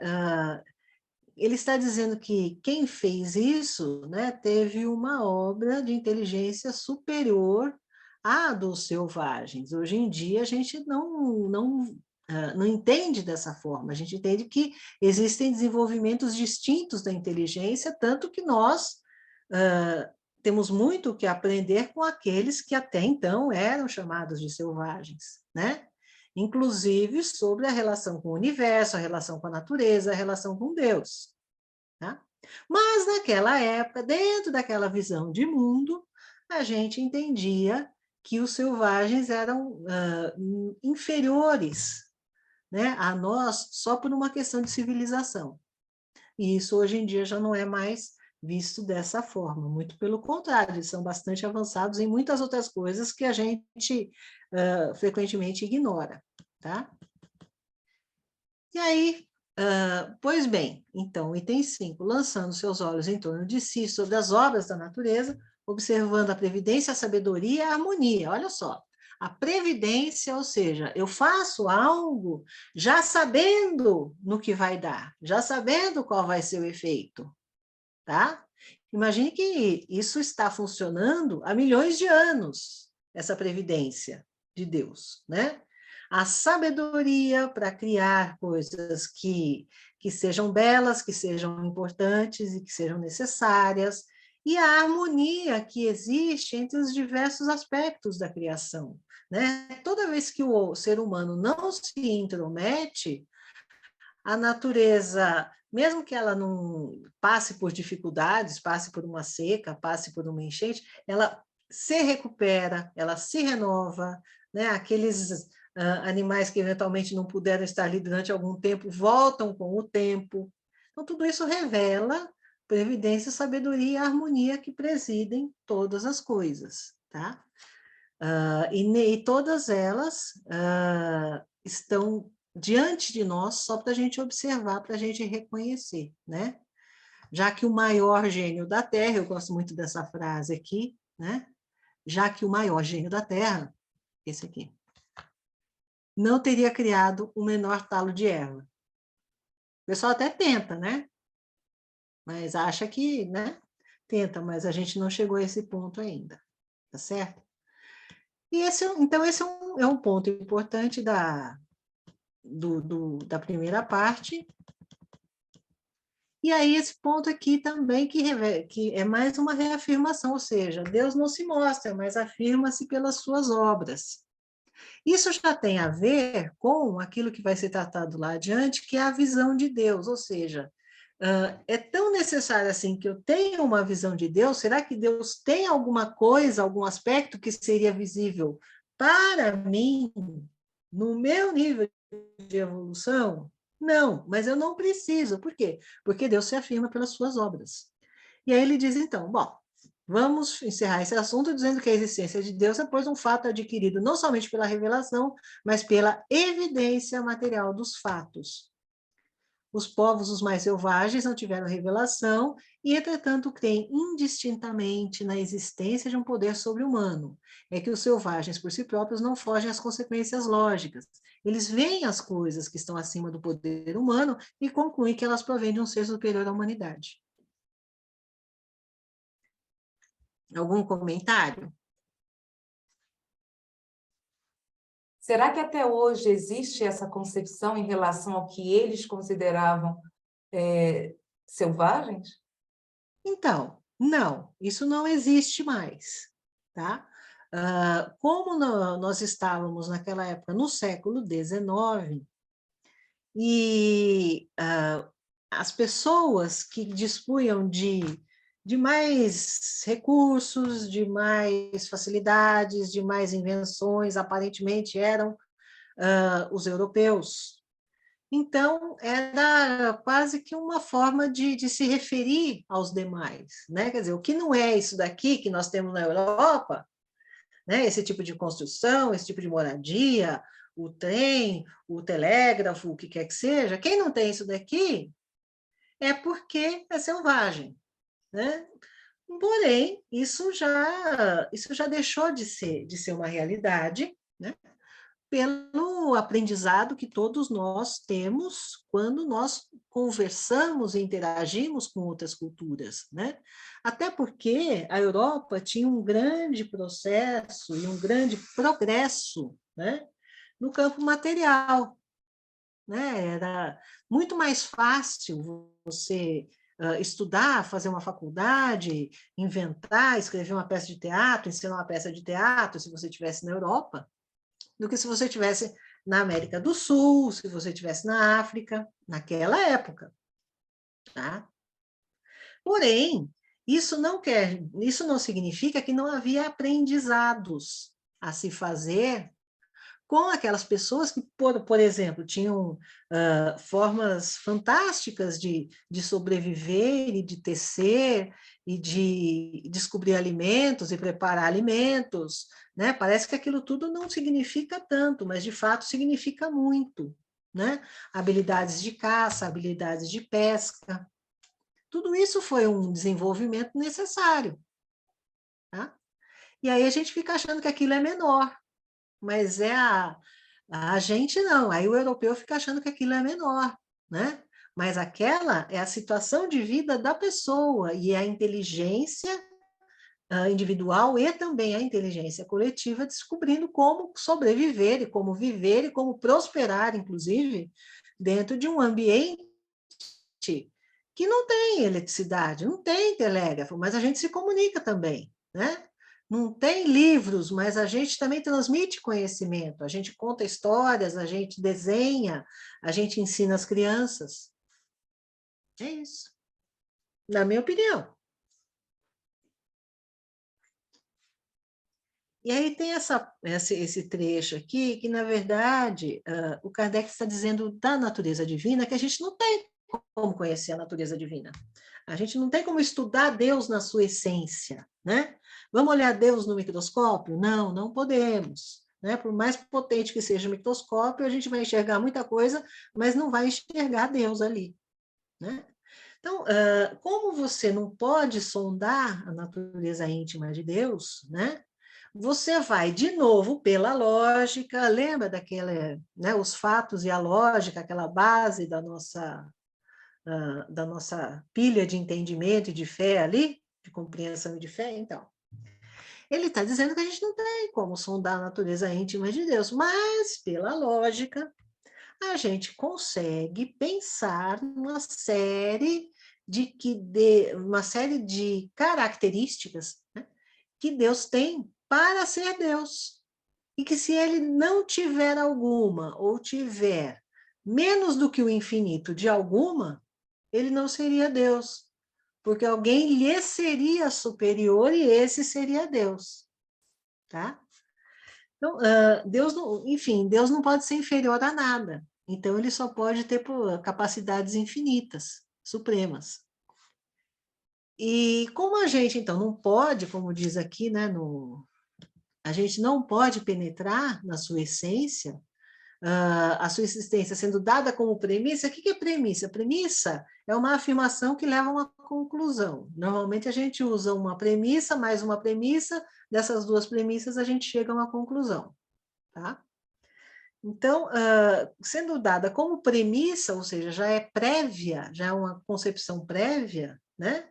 ele está dizendo que quem fez isso, né, teve uma obra de inteligência superior à dos selvagens. Hoje em dia a gente não entende dessa forma, a gente entende que existem desenvolvimentos distintos da inteligência, tanto que nós temos muito o que aprender com aqueles que até então eram chamados de selvagens, né? Inclusive sobre a relação com o universo, a relação com a natureza, a relação com Deus. Tá? Mas naquela época, dentro daquela visão de mundo, a gente entendia que os selvagens eram inferiores, né, a nós só por uma questão de civilização. E isso hoje em dia já não é mais visto dessa forma, muito pelo contrário, eles são bastante avançados em muitas outras coisas que a gente frequentemente ignora, tá? E aí, pois bem, então, item 5, lançando seus olhos em torno de si sobre as obras da natureza, observando a previdência, a sabedoria e a harmonia, olha só, a previdência, ou seja, eu faço algo já sabendo no que vai dar, já sabendo qual vai ser o efeito, tá? Imagine que isso está funcionando há milhões de anos, essa previdência de Deus, né? A sabedoria para criar coisas que sejam belas, que sejam importantes e que sejam necessárias, e a harmonia que existe entre os diversos aspectos da criação, né? Toda vez que o ser humano não se intromete, a natureza, mesmo que ela não passe por dificuldades, passe por uma seca, passe por uma enchente, ela se recupera, ela se renova, né? Aqueles animais que eventualmente não puderam estar ali durante algum tempo, voltam com o tempo. Então, tudo isso revela previdência, sabedoria e harmonia que presidem todas as coisas, tá? E todas elas estão diante de nós só para a gente observar, para a gente reconhecer, né? Já que o maior gênio da Terra, eu gosto muito dessa frase aqui, né? Já que o maior gênio da Terra, esse aqui, não teria criado o menor talo de erva. O pessoal até tenta, né? Mas acha que, né? Tenta, mas a gente não chegou a esse ponto ainda, tá certo? E então, esse é um ponto importante da primeira parte. E aí, esse ponto aqui também, que é mais uma reafirmação, ou seja, Deus não se mostra, mas afirma-se pelas suas obras. Isso já tem a ver com aquilo que vai ser tratado lá adiante, que é a visão de Deus, ou seja, é tão necessário assim que eu tenha uma visão de Deus, será que Deus tem alguma coisa, algum aspecto que seria visível para mim, no meu nível de evolução? Não, mas eu não preciso. Por quê? Porque Deus se afirma pelas suas obras. E aí ele diz, então, bom, vamos encerrar esse assunto dizendo que a existência de Deus é, pois, um fato adquirido não somente pela revelação, mas pela evidência material dos fatos. Os povos os mais selvagens não tiveram revelação e, entretanto, creem indistintamente na existência de um poder sobre-humano. É que os selvagens, por si próprios, não fogem às consequências lógicas. Eles veem as coisas que estão acima do poder humano e concluem que elas provêm de um ser superior à humanidade. Algum comentário? Será que até hoje existe essa concepção em relação ao que eles consideravam selvagens? Então, não, isso não existe mais, tá? Como nós estávamos naquela época, no século XIX, e as pessoas que dispunham de mais recursos, de mais facilidades, de mais invenções, aparentemente eram os europeus. Então, era quase que uma forma de se referir aos demais, né? Quer dizer, o que não é isso daqui que nós temos na Europa, né? Esse tipo de construção, esse tipo de moradia, o trem, o telégrafo, o que quer que seja, quem não tem isso daqui é porque é selvagem, né? Porém, isso já deixou de ser uma realidade, né? Pelo aprendizado que todos nós temos quando nós conversamos e interagimos com outras culturas, né? Até porque a Europa tinha um grande processo e um grande progresso, né? No campo material, né? Era muito mais fácil você estudar, fazer uma faculdade, inventar, escrever uma peça de teatro, ensinar uma peça de teatro, se você estivesse na Europa, do que se você estivesse na América do Sul, se você estivesse na África, naquela época. Tá? Porém, isso não significa que não havia aprendizados a se fazer com aquelas pessoas que, por exemplo, tinham formas fantásticas de sobreviver e de tecer e de descobrir alimentos e preparar alimentos, né? Parece que aquilo tudo não significa tanto, mas de fato significa muito, né? Habilidades de caça, habilidades de pesca, tudo isso foi um desenvolvimento necessário, tá? E aí a gente fica achando que aquilo é menor, mas a gente não, aí o europeu fica achando que aquilo é menor, né? Mas aquela é a situação de vida da pessoa e a inteligência individual e também a inteligência coletiva descobrindo como sobreviver e como viver e como prosperar, inclusive, dentro de um ambiente que não tem eletricidade, não tem telégrafo, mas a gente se comunica também, né? Não tem livros, mas a gente também transmite conhecimento. A gente conta histórias, a gente desenha, a gente ensina as crianças. É isso, na minha opinião. E aí tem esse trecho aqui, que, na verdade, o Kardec está dizendo da natureza divina, que a gente não tem como conhecer a natureza divina. A gente não tem como estudar Deus na sua essência, né? Vamos olhar Deus no microscópio? Não, não podemos. Né? Por mais potente que seja o microscópio, a gente vai enxergar muita coisa, mas não vai enxergar Deus ali. Né? Então, como você não pode sondar a natureza íntima de Deus, né? Você vai de novo pela lógica, lembra daquela, né, os fatos e a lógica, aquela base da nossa pilha de entendimento e de fé ali, de compreensão e de fé? Então, ele está dizendo que a gente não tem como sondar a natureza íntima de Deus, mas pela lógica, a gente consegue pensar uma série de características, né, que Deus tem para ser Deus. E que se ele não tiver alguma, ou tiver menos do que o infinito de alguma, ele não seria Deus. Porque alguém lhe seria superior e esse seria Deus. Tá? Então, Deus não, enfim, Deus não pode ser inferior a nada. Então, ele só pode ter capacidades infinitas, supremas. E como a gente, então, não pode, como diz aqui, né, a gente não pode penetrar na sua essência, a sua existência sendo dada como premissa. O que é premissa? Premissa é uma afirmação que leva a uma conclusão. Normalmente a gente usa uma premissa, mais uma premissa, dessas duas premissas a gente chega a uma conclusão. Tá? Então, sendo dada como premissa, ou seja, já é prévia, já é uma concepção prévia, né?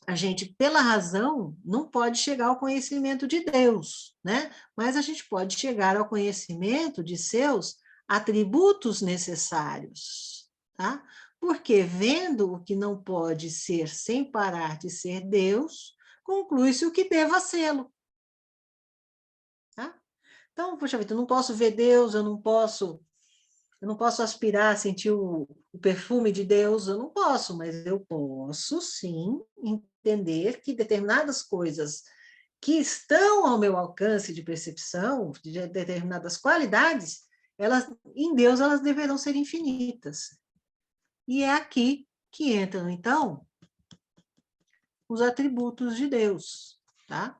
A gente, pela razão, não pode chegar ao conhecimento de Deus, né? Mas a gente pode chegar ao conhecimento de seus atributos necessários, tá? Porque vendo o que não pode ser sem parar de ser Deus, conclui-se o que deva sê-lo. Tá? Então, poxa vida, eu não posso ver Deus, eu não posso aspirar, sentir o perfume de Deus, eu não posso, mas eu posso sim entender que determinadas coisas que estão ao meu alcance de percepção, de determinadas qualidades, em Deus elas deverão ser infinitas. E é aqui que entram, então, os atributos de Deus, tá?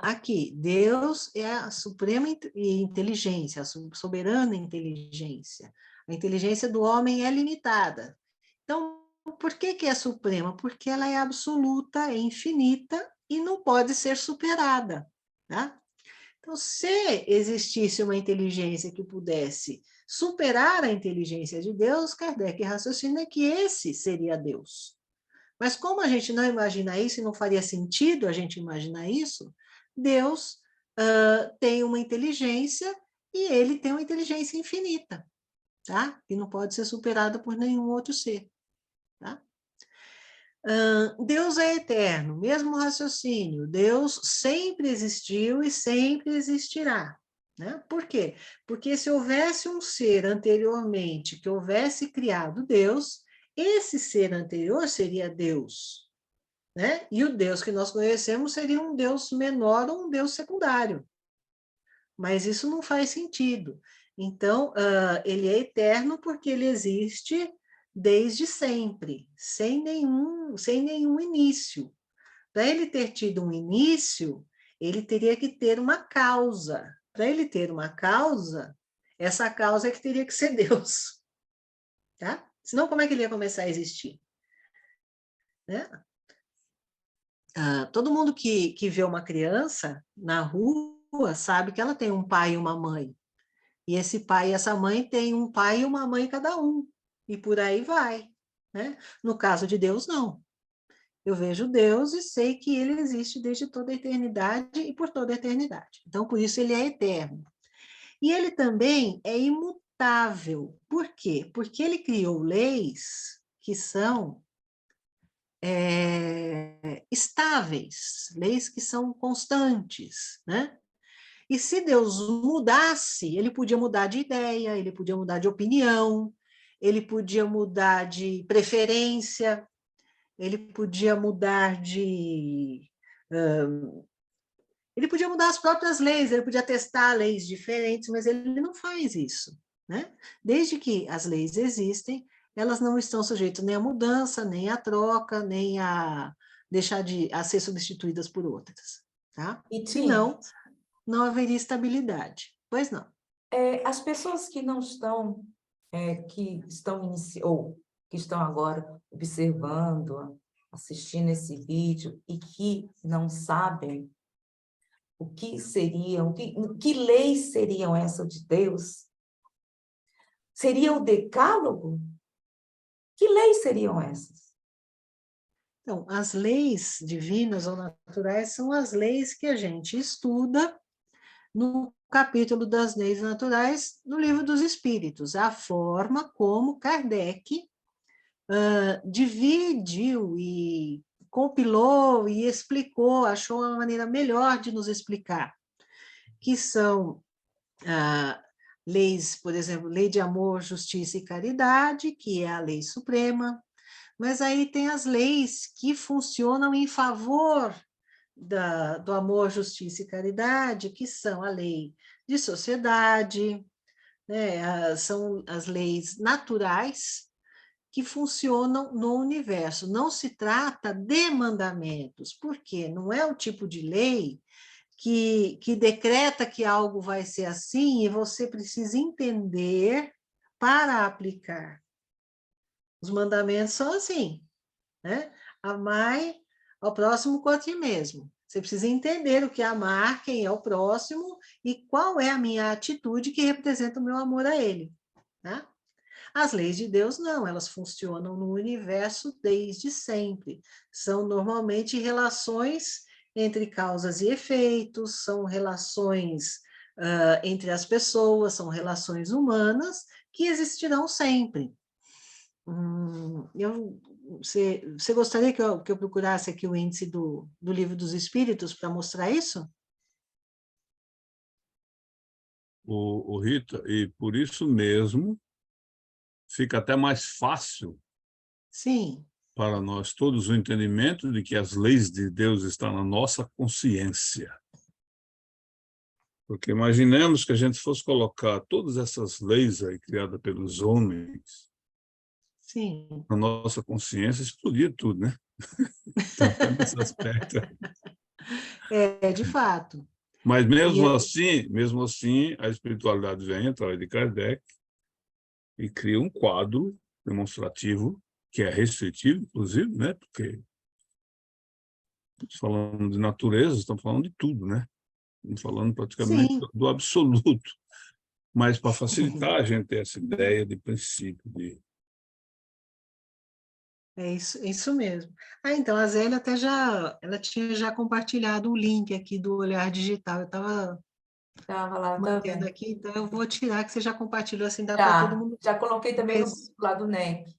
Aqui, Deus é a suprema inteligência, a soberana inteligência. A inteligência do homem é limitada. Então, por que é suprema? Porque ela é absoluta, é infinita e não pode ser superada. Tá? Então, se existisse uma inteligência que pudesse superar a inteligência de Deus, Kardec raciocina que esse seria Deus. Mas como a gente não imagina isso, e não faria sentido a gente imaginar isso, Deus tem uma inteligência e ele tem uma inteligência infinita, tá? Que não pode ser superada por nenhum outro ser, tá? Deus é eterno, mesmo raciocínio. Deus sempre existiu e sempre existirá. Né? Por quê? Porque se houvesse um ser anteriormente que houvesse criado Deus, esse ser anterior seria Deus. Né? E o Deus que nós conhecemos seria um Deus menor ou um Deus secundário. Mas isso não faz sentido. Então, ele é eterno porque ele existe desde sempre, sem nenhum início. Para ele ter tido um início, ele teria que ter uma causa. Para ele ter uma causa, essa causa é que teria que ser Deus. Tá? Senão, como é que ele ia começar a existir? Né? Todo mundo que vê uma criança na rua sabe que ela tem um pai e uma mãe. E esse pai e essa mãe têm um pai e uma mãe cada um. E por aí vai. Né? No caso de Deus, não. Eu vejo Deus e sei que ele existe desde toda a eternidade e por toda a eternidade. Então, por isso, ele é eterno. E ele também é imutável. Por quê? Porque ele criou leis que são estáveis, leis que são constantes, né? E se Deus mudasse, ele podia mudar de ideia, ele podia mudar de opinião, ele podia mudar de preferência, ele podia mudar de... ele podia mudar as próprias leis, ele podia testar leis diferentes, mas ele não faz isso, né? Desde que as leis existem, elas não estão sujeitas nem à mudança, nem à troca, nem a deixar a ser substituídas por outras, tá? E, Tim, Senão, não haveria estabilidade. Pois não. as pessoas que não estão, ou que estão agora observando, assistindo esse vídeo e que não sabem o que seriam, que leis seriam essas de Deus? Seria o decálogo? Que leis seriam essas? Então, as leis divinas ou naturais são as leis que a gente estuda no capítulo das leis naturais no Livro dos Espíritos, a forma como Kardec dividiu e compilou e explicou, achou uma maneira melhor de nos explicar, que são leis, por exemplo, lei de amor, justiça e caridade, que é a lei suprema, mas aí tem as leis que funcionam em favor do amor, justiça e caridade, que são a lei de sociedade, né, são as leis naturais que funcionam no universo. Não se trata de mandamentos, porque não é o tipo de lei que decreta que algo vai ser assim e você precisa entender para aplicar. Os mandamentos são assim, né? Amai ao próximo como a ti mesmo. Você precisa entender o que é amar, quem é o próximo e qual é a minha atitude que representa o meu amor a ele, né? As leis de Deus não, elas funcionam no universo desde sempre. São normalmente relações entre causas e efeitos, são relações entre as pessoas, são relações humanas que existirão sempre. Você gostaria que eu procurasse aqui o índice do Livro dos Espíritos para mostrar isso? O Rita, e por isso mesmo fica até mais fácil Sim. para nós todos o entendimento de que as leis de Deus estão na nossa consciência. Porque imaginemos que a gente fosse colocar todas essas leis aí criadas pelos homens Sim. na nossa consciência, explodia tudo, né? Então, até nesse aspecto. De fato. Mas mesmo assim, a espiritualidade vem através de Kardec e cria um quadro demonstrativo que é restritivo, inclusive, né? Porque estamos falando de natureza, estamos falando de tudo, né? Estamos falando praticamente Sim. do absoluto. Mas para facilitar a gente ter essa ideia de princípio de... É isso mesmo. Então, a Zélia ela tinha já compartilhado o link aqui do Olhar Digital, eu estava Estava lá, tá mantendo vendo? aqui, então eu vou tirar, que você já compartilhou, assim dá para todo mundo. Já coloquei também no Mas, lado do NEC.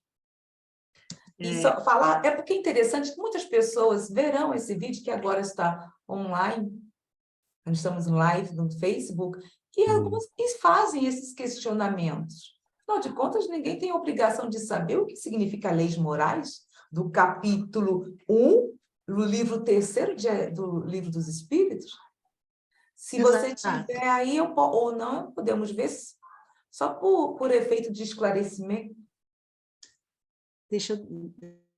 E só falar, é porque é interessante que muitas pessoas verão esse vídeo que agora está online, nós estamos em live no Facebook, e algumas fazem esses questionamentos. Afinal de contas, ninguém tem a obrigação de saber o que significa leis morais, do capítulo 1, do livro 3º do Livro dos Espíritos. Se você exato. tiver aí, ou não, podemos ver só por efeito de esclarecimento. Deixa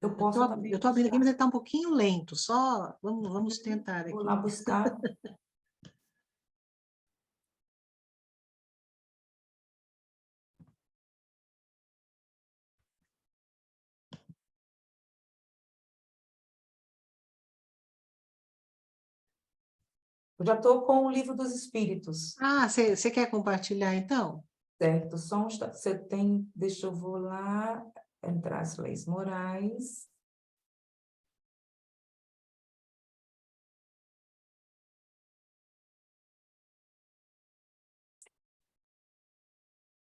Eu posso também eu estou abrindo aqui, mas ele está um pouquinho lento, só vamos tentar aqui. Vou lá buscar. Eu já estou com o Livro dos Espíritos, Ah, você quer compartilhar, então? certo? Você tem, deixa eu vou lá, entrar as leis morais.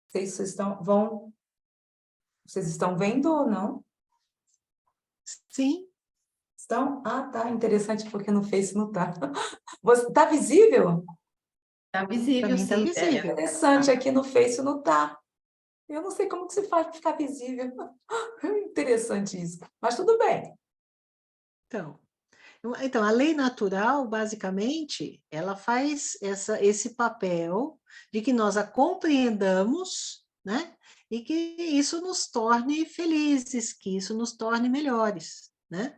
Vocês estão vendo ou não? Sim. Estão? Ah, tá, interessante, porque no Face não tá. Você tá visível? Está Para visível, mim está sim, Célia. visível. Interessante, aqui no Face não tá. Eu não sei como que se faz para ficar visível. Interessante isso. Mas tudo bem. Então, a lei natural, basicamente, ela faz esse papel de que nós a compreendamos, né? E que isso nos torne felizes, que isso nos torne melhores, né?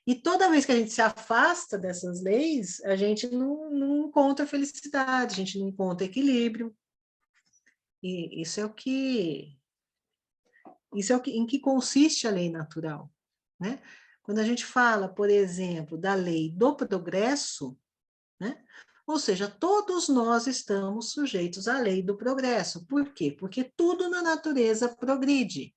E toda vez que a gente se afasta dessas leis, a gente não encontra felicidade, a gente não encontra equilíbrio. E em que consiste a lei natural, né? Quando a gente fala, por exemplo, da lei do progresso, né? Ou seja, todos nós estamos sujeitos à lei do progresso. Por quê? Porque tudo na natureza progride.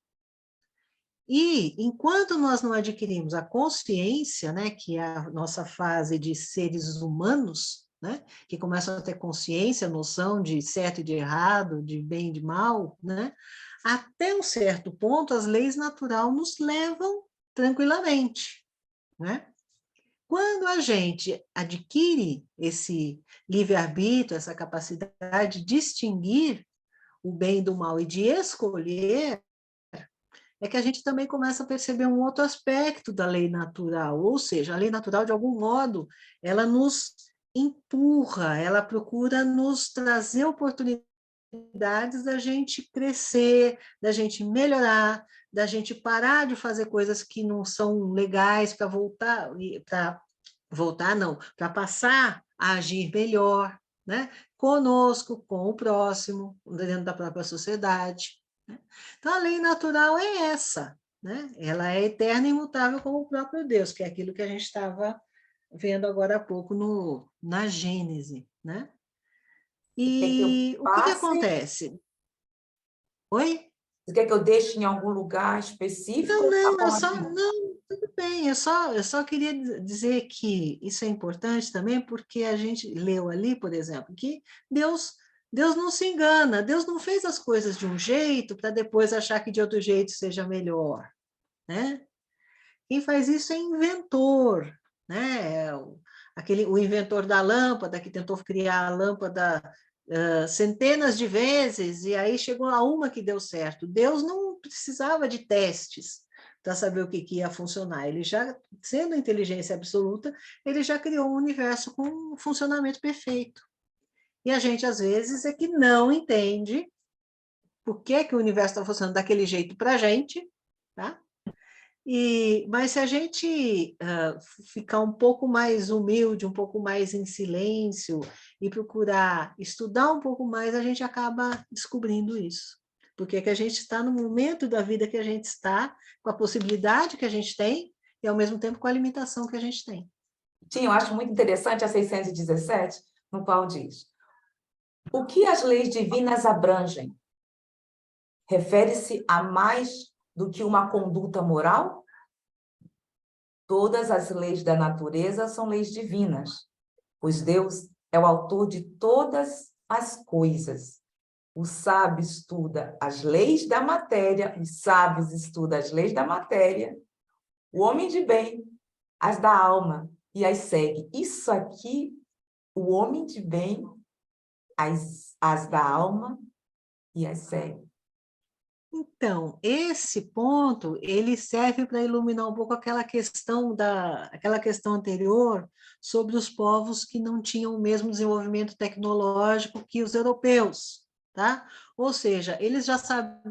E enquanto nós não adquirimos a consciência, né, que é a nossa fase de seres humanos, né, que começam a ter consciência, noção de certo e de errado, de bem e de mal, né, até um certo ponto as leis naturais nos levam tranquilamente, né? Quando a gente adquire esse livre-arbítrio, essa capacidade de distinguir o bem do mal e de escolher, é que a gente também começa a perceber um outro aspecto da lei natural, ou seja, a lei natural, de algum modo, ela nos empurra, ela procura nos trazer oportunidades da gente crescer, da gente melhorar, da gente parar de fazer coisas que não são legais para passar a agir melhor, né? Conosco, com o próximo, dentro da própria sociedade. Então, a lei natural é essa, né? Ela é eterna e imutável como o próprio Deus, que é aquilo que a gente estava vendo agora há pouco na Gênese, né? Você quer que eu E o que passe? acontece? Oi? Você quer que eu deixe em algum lugar específico ou tá bom assim? Não, tudo bem, eu só queria dizer que isso é importante também, porque a gente leu ali, por exemplo, que Deus não se engana, Deus não fez as coisas de um jeito para depois achar que de outro jeito seja melhor, né? Quem faz isso é inventor, né? O inventor da lâmpada, que tentou criar a lâmpada centenas de vezes, e aí chegou a uma que deu certo. Deus não precisava de testes para saber o que ia funcionar. Ele já, sendo inteligência absoluta, ele já criou um universo com um funcionamento perfeito. E a gente, às vezes, é que não entende por que o universo está funcionando daquele jeito para a gente, tá? Mas se a gente ficar um pouco mais humilde, um pouco mais em silêncio e procurar estudar um pouco mais, a gente acaba descobrindo isso. Porque é que a gente está no momento da vida que a gente está, com a possibilidade que a gente tem e, ao mesmo tempo, com a limitação que a gente tem. Sim, eu acho muito interessante a 617, no qual diz: o que as leis divinas abrangem? Refere-se a mais do que uma conduta moral? Todas as leis da natureza são leis divinas, pois Deus é o autor de todas as coisas. O sábio estuda as leis da matéria, os sábios estudam as leis da matéria, o homem de bem, as da alma, e as segue. Isso aqui, o homem de bem, as da alma, e as segue. Então, esse ponto, ele serve para iluminar um pouco aquela questão anterior sobre os povos que não tinham o mesmo desenvolvimento tecnológico que os europeus, tá? Ou seja, eles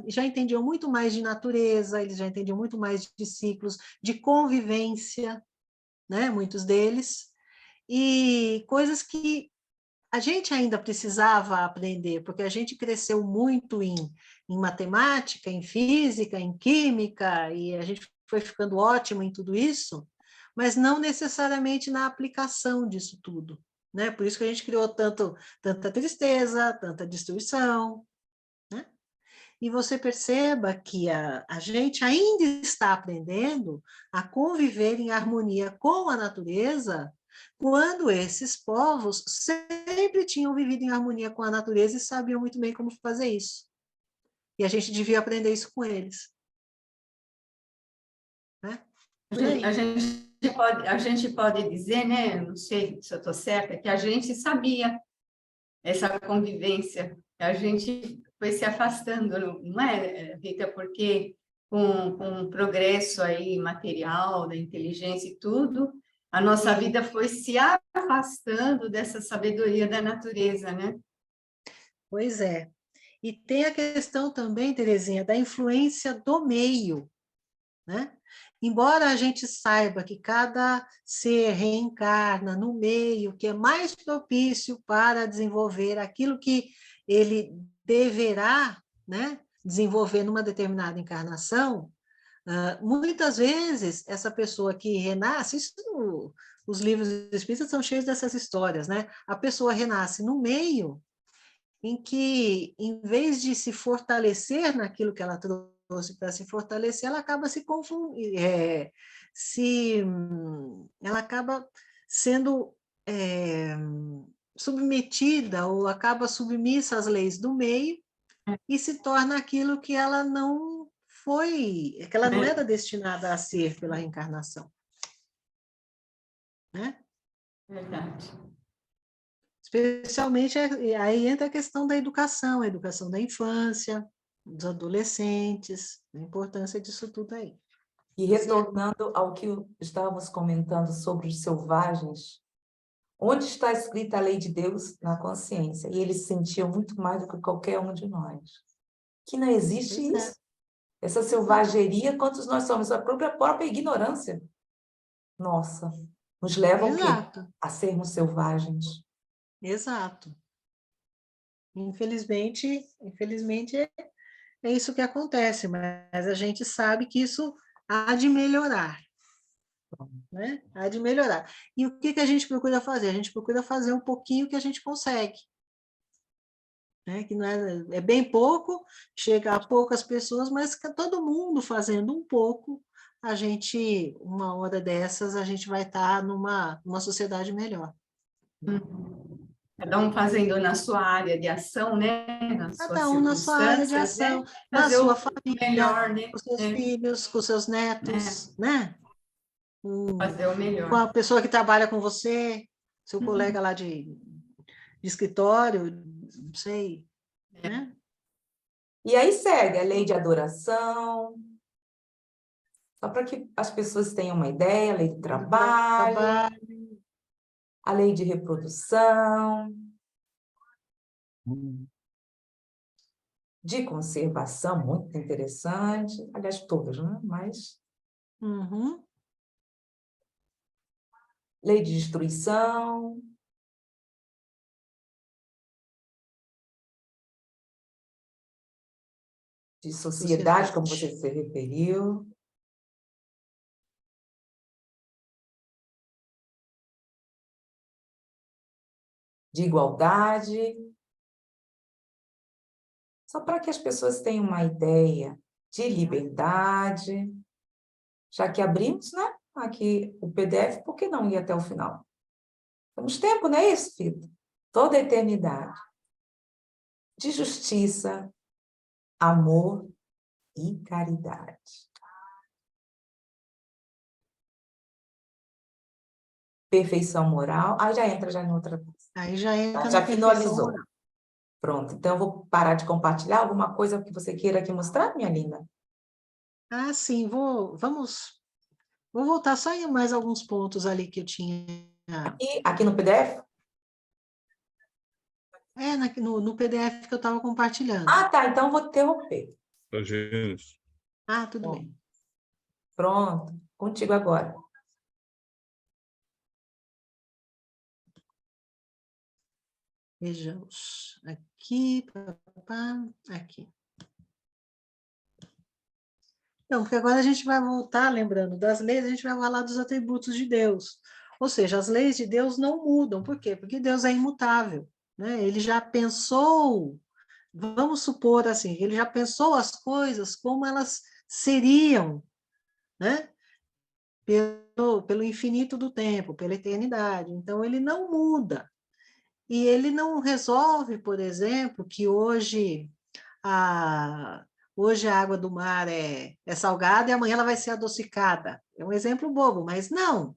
já entendiam muito mais de natureza, eles já entendiam muito mais de ciclos, de convivência, né? Muitos deles, e coisas que a gente ainda precisava aprender, porque a gente cresceu muito em matemática, em física, em química, e a gente foi ficando ótimo em tudo isso, mas não necessariamente na aplicação disso tudo, né? Por isso que a gente criou tanta tristeza, tanta destruição, né? E você perceba que a gente ainda está aprendendo a conviver em harmonia com a natureza, quando esses povos sempre tinham vivido em harmonia com a natureza e sabiam muito bem como fazer isso. E a gente devia aprender isso com eles. Né? A gente a gente pode dizer, né, não sei se eu estou certa, que a gente sabia essa convivência, a gente foi se afastando, não é, Rita? Porque com o progresso aí material, da inteligência e tudo, a nossa vida foi se afastando dessa sabedoria da natureza, né? Pois é. E tem a questão também, Terezinha, da influência do meio, né? Embora a gente saiba que cada ser reencarna no meio que é mais propício para desenvolver aquilo que ele deverá, né, desenvolver numa determinada encarnação, muitas vezes essa pessoa que renasce, os livros espíritas são cheios dessas histórias, né? A pessoa renasce no meio em que, em vez de se fortalecer naquilo que ela trouxe para se fortalecer, ela acaba se confundindo, ela acaba sendo submetida ou acaba submissa às leis do meio e se torna aquilo que ela não foi, que ela não era destinada a ser pela reencarnação, né? Verdade. Especialmente, aí entra a questão da educação, a educação da infância, dos adolescentes, a importância disso tudo aí. E retornando ao que estávamos comentando sobre os selvagens, onde está escrita a lei de Deus? Na consciência. E eles sentiam muito mais do que qualquer um de nós. Que não existe isso. Essa selvageria, quantos nós somos? A própria ignorância. Nossa, nos leva ao quê? A sermos selvagens. Exato. Infelizmente é isso que acontece, mas a gente sabe que isso há de melhorar, né? Há de melhorar. E o que a gente procura fazer? A gente procura fazer um pouquinho que a gente consegue, né? Que não é bem pouco, chega a poucas pessoas, mas todo mundo fazendo um pouco, a gente, uma hora dessas, a gente vai estar numa sociedade melhor. Cada um fazendo na sua área de ação, né? Nas suas Cada um na sua área de circunstâncias, ação, né? na Fazer sua o família, melhor, né? com seus filhos, com seus netos, né? Fazer o Com melhor. a pessoa que trabalha com você, seu colega lá de escritório, não sei, né? E aí segue a lei de adoração, só para que as pessoas tenham uma ideia, a lei do trabalho, a lei de reprodução, de conservação, muito interessante, aliás, todas, né? Mas Uhum. lei de destruição, de sociedade, como você se referiu. De igualdade. Só para que as pessoas tenham uma ideia de liberdade. Já que abrimos, né? Aqui o PDF, por que não ir até o final? Temos tempo, não é isso, Fita? Toda a eternidade. De justiça, amor e caridade. Perfeição moral. Aí já entra em outra coisa. Aí já entra Já na finalizou. moral. Pronto, então eu vou parar de compartilhar alguma coisa que você queira aqui mostrar, minha linda? Ah, sim, vou voltar só em mais alguns pontos ali que eu tinha. E aqui no PDF? No PDF que eu estava compartilhando. Ah, tá, então eu vou interromper. Ah, tudo Bom, bem. pronto, contigo agora. Vejamos. Aqui, aqui. Então, porque agora a gente vai voltar, lembrando das leis, a gente vai falar dos atributos de Deus. Ou seja, as leis de Deus não mudam. Por quê? Porque Deus é imutável, né? Ele já pensou, vamos supor assim, ele já pensou as coisas como elas seriam, né? Pelo infinito do tempo, pela eternidade. Então, ele não muda. E ele não resolve, por exemplo, que hoje hoje a água do mar é salgada e amanhã ela vai ser adocicada. É um exemplo bobo, mas não.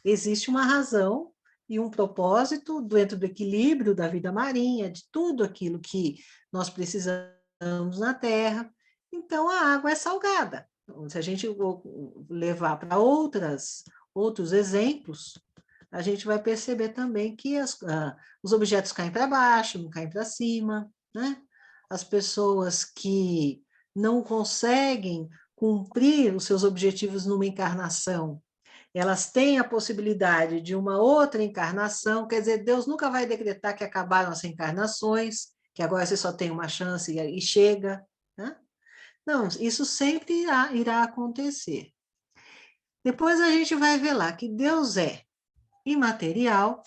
Existe uma razão e um propósito dentro do equilíbrio da vida marinha, de tudo aquilo que nós precisamos na Terra. Então, a água é salgada. Então, se a gente levar para outros exemplos, a gente vai perceber também que os objetos caem para baixo, não caem para cima, né? As pessoas que não conseguem cumprir os seus objetivos numa encarnação, elas têm a possibilidade de uma outra encarnação, quer dizer, Deus nunca vai decretar que acabaram as reencarnações, que agora você só tem uma chance e chega, né? Não, isso sempre irá acontecer. Depois a gente vai ver lá que Deus é imaterial,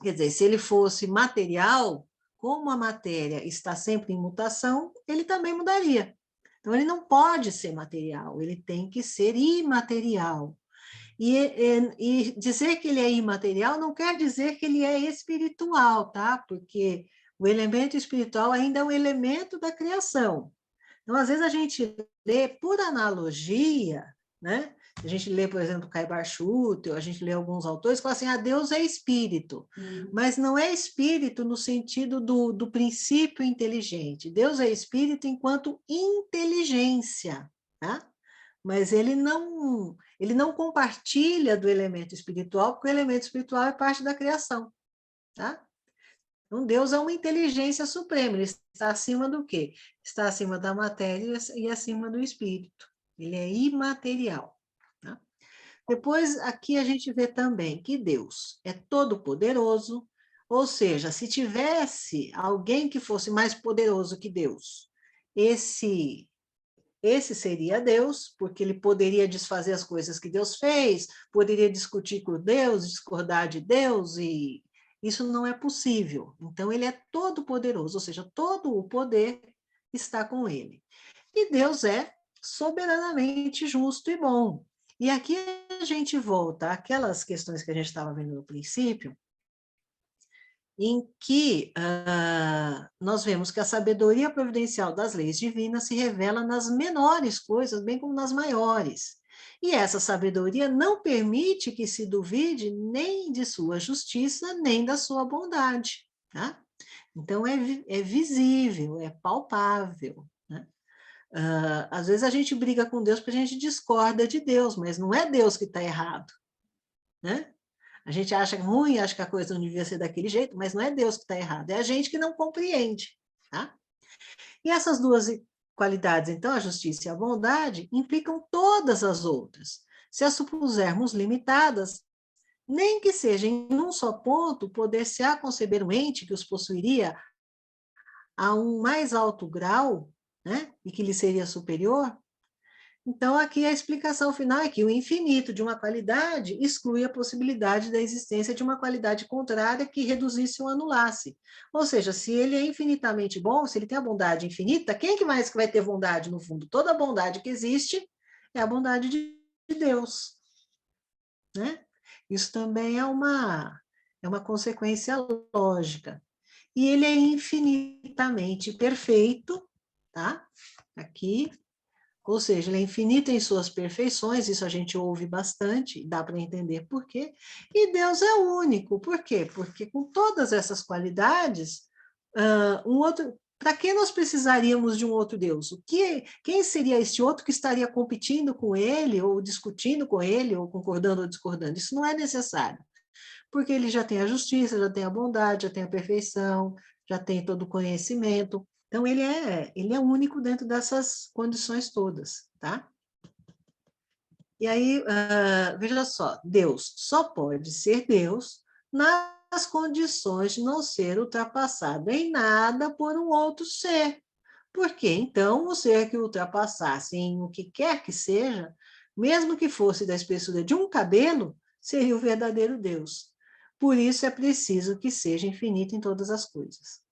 quer dizer, se ele fosse material, como a matéria está sempre em mutação, ele também mudaria. Então, ele não pode ser material, ele tem que ser imaterial. E dizer que ele é imaterial não quer dizer que ele é espiritual, tá? Porque o elemento espiritual ainda é um elemento da criação. Então, às vezes, a gente lê por analogia, né? A gente lê, por exemplo, Caibar Schutel, a gente lê alguns autores que falam assim, Deus é espírito. Mas não é espírito no sentido do princípio inteligente. Deus é espírito enquanto inteligência, tá? Mas ele não compartilha do elemento espiritual, porque o elemento espiritual é parte da criação, tá? Então, Deus é uma inteligência suprema, ele está acima do quê? Está acima da matéria e acima do espírito. Ele é imaterial. Tá? Depois, aqui a gente vê também que Deus é todo-poderoso, ou seja, se tivesse alguém que fosse mais poderoso que Deus, esse seria Deus, porque ele poderia desfazer as coisas que Deus fez, poderia discutir com Deus, discordar de Deus, e isso não é possível. Então, ele é todo poderoso, ou seja, todo o poder está com ele. E Deus é soberanamente justo e bom. E aqui a gente volta àquelas questões que a gente estava vendo no princípio, em que nós vemos que a sabedoria providencial das leis divinas se revela nas menores coisas, bem como nas maiores. E essa sabedoria não permite que se duvide nem de sua justiça, nem da sua bondade. Tá? Então, é visível, é palpável. Né? Às vezes a gente briga com Deus porque a gente discorda de Deus, mas não é Deus que está errado. Né? A gente acha ruim, acha que a coisa não devia ser daquele jeito, mas não é Deus que está errado, é a gente que não compreende. Tá? E essas duas qualidades, então, a justiça e a bondade, implicam todas as outras. Se as supusermos limitadas, nem que seja em um só ponto, poder-se-á conceber um ente que os possuiria a um mais alto grau, né, e que lhe seria superior. Então, aqui a explicação final é que o infinito de uma qualidade exclui a possibilidade da existência de uma qualidade contrária que reduzisse ou anulasse. Ou seja, se ele é infinitamente bom, se ele tem a bondade infinita, quem que mais que vai ter bondade no fundo? Toda a bondade que existe é a bondade de Deus. Né? Isso também é uma consequência lógica. E ele é infinitamente perfeito, tá? Aqui. Ou seja, ele é infinito em suas perfeições, isso a gente ouve bastante, dá para entender por quê. E Deus é único, por quê? Porque com todas essas qualidades, para que nós precisaríamos de um outro Deus? Quem seria esse outro que estaria competindo com ele, ou discutindo com ele, ou concordando ou discordando? Isso não é necessário, porque ele já tem a justiça, já tem a bondade, já tem a perfeição, já tem todo o conhecimento. Então, ele é único dentro dessas condições todas, tá? E aí, veja só, Deus só pode ser Deus nas condições de não ser ultrapassado em nada por um outro ser. Porque, então, o ser que ultrapassasse em o que quer que seja, mesmo que fosse da espessura de um cabelo, seria o verdadeiro Deus. Por isso é preciso que seja infinito em todas as coisas.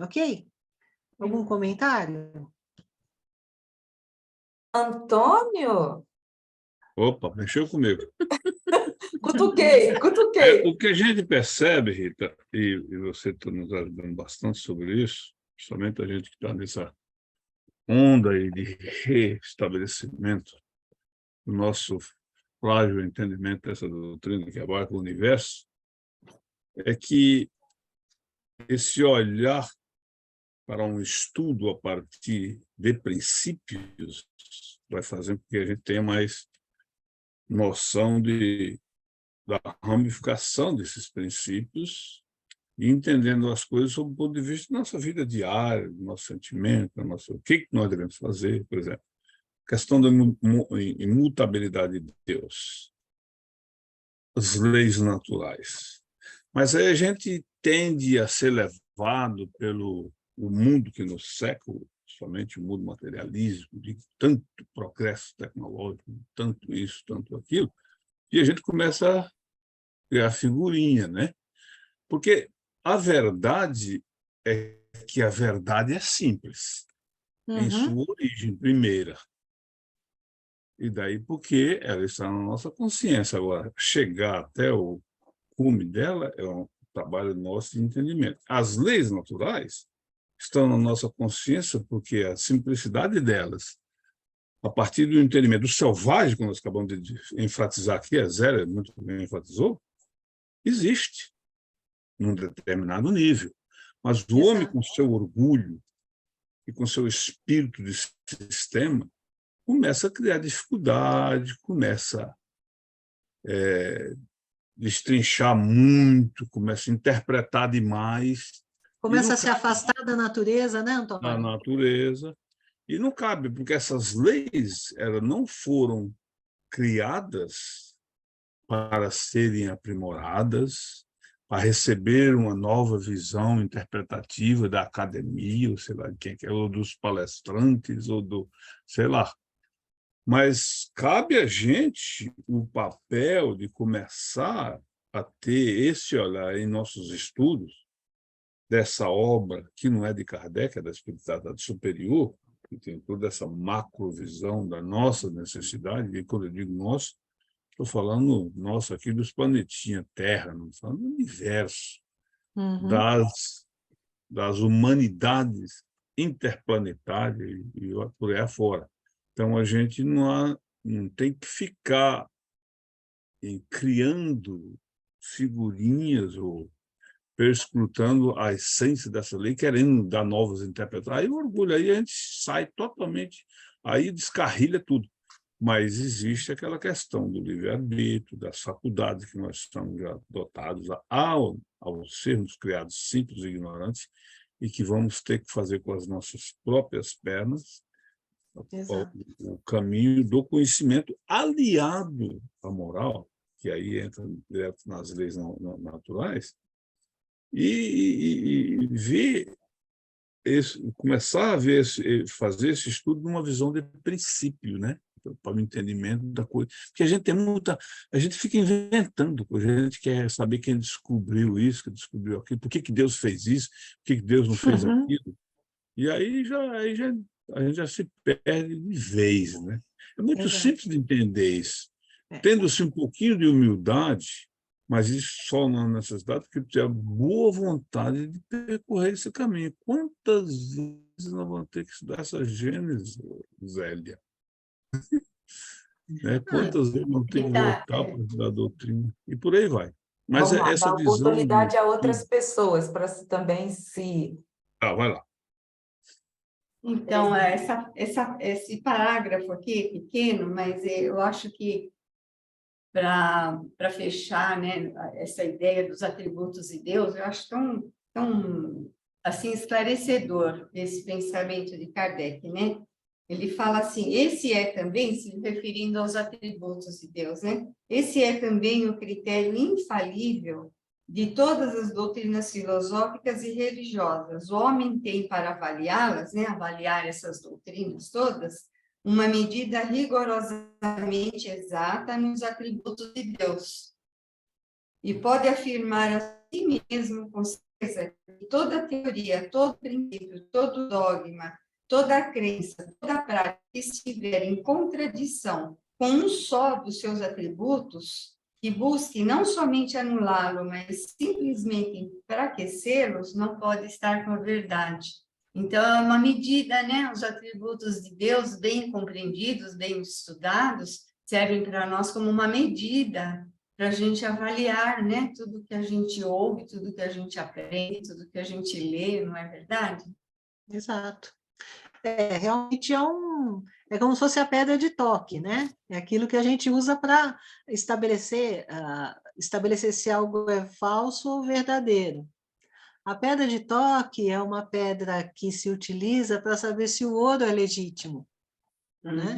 Ok? Algum comentário? Antônio? Opa, mexeu comigo. Cutuquei, cutuquei. O que a gente percebe, Rita, e você está nos ajudando bastante sobre isso, principalmente a gente que está onda e de restabelecimento do nosso frágil entendimento dessa doutrina que abarca o universo, é que esse olhar para um estudo a partir de princípios vai fazer com que a gente tenha mais noção da ramificação desses princípios e entendendo as coisas sob o ponto de vista da nossa vida diária, do nosso sentimento, o que nós devemos fazer, por exemplo. Questão da imutabilidade de Deus, as leis naturais. Mas aí a gente tende a ser levado pelo o mundo que nos cerca, somente o mundo materialismo, de tanto progresso tecnológico, tanto isso, tanto aquilo, e a gente começa a criar figurinha, né? Porque a verdade é que a verdade é simples, em sua origem primeira. E daí porque ela está na nossa consciência. Agora, chegar até o cume dela é um trabalho nosso de entendimento. As leis naturais estão na nossa consciência porque a simplicidade delas, a partir do entendimento do selvagem, que nós acabamos de enfatizar aqui, a Zélia muito bem enfatizou, existe num determinado nível. Mas o homem, com seu orgulho e com seu espírito de sistema, começa a criar dificuldade, começa a destrinchar muito, começa a interpretar demais. Começa a se afastar da natureza, né, Antônio? Da natureza. E não cabe, porque essas leis elas não foram criadas para serem aprimoradas, para receber uma nova visão interpretativa da academia, ou sei lá de quem é, ou dos palestrantes, ou do, sei lá. Mas cabe a gente o papel de começar a ter esse olhar em nossos estudos dessa obra, que não é de Kardec, é da espiritualidade superior, que tem toda essa macrovisão da nossa necessidade, e quando eu digo nossa, estou falando nossa aqui dos planetinhas Terra, não estou falando do universo, das humanidades interplanetárias e por aí afora. Então, a gente não tem que ficar criando figurinhas ou perscrutando a essência dessa lei, querendo dar novas interpretações. Aí o orgulho, aí a gente sai totalmente, aí descarrilha tudo. Mas existe aquela questão do livre-arbítrio, das faculdades que nós estamos já dotados ao sermos criados simples e ignorantes, e que vamos ter que fazer com as nossas próprias pernas o caminho do conhecimento aliado à moral, que aí entra direto nas leis naturais, e ver começar a ver fazer esse estudo numa visão de princípio, né? Para o entendimento da coisa, porque a gente fica inventando coisa, a gente quer saber quem descobriu isso, quem descobriu aquilo, por que Deus fez isso, por que Deus não fez aquilo, e aí a gente já se perde de vez, né? É muito simples de entender isso, tendo-se um pouquinho de humildade, mas isso só na necessidade que ter a boa vontade de percorrer esse caminho. Quantas vezes nós vamos ter que estudar essa Gênesis, Zélia? Quantas vezes vamos ter que voltar para estudar a doutrina? E por aí vai. Mas Vamos lá, essa dar visão... oportunidade a outras pessoas para também se... vai lá. Então, esse parágrafo aqui é pequeno, mas eu acho que para fechar, né, essa ideia dos atributos de Deus, eu acho tão assim, esclarecedor esse pensamento de Kardec, né? Ele fala assim, esse é também, se referindo aos atributos de Deus, né? Esse é também o critério infalível de todas as doutrinas filosóficas e religiosas. O homem tem para avaliá-las, né, avaliar essas doutrinas todas, uma medida rigorosamente exata nos atributos de Deus. E pode afirmar a si mesmo com certeza que toda teoria, todo princípio, todo dogma, toda crença, toda prática que estiver em contradição com um só dos seus atributos, que busque não somente anulá-lo, mas simplesmente enfraquecê-los, não pode estar com a verdade. Então, é uma medida, né? Os atributos de Deus, bem compreendidos, bem estudados, servem para nós como uma medida para a gente avaliar, né? Tudo que a gente ouve, tudo que a gente aprende, tudo que a gente lê, não é verdade? Exato. Realmente é como se fosse a pedra de toque, né? É aquilo que a gente usa para estabelecer se algo é falso ou verdadeiro. A pedra de toque é uma pedra que se utiliza para saber se o ouro é legítimo, né?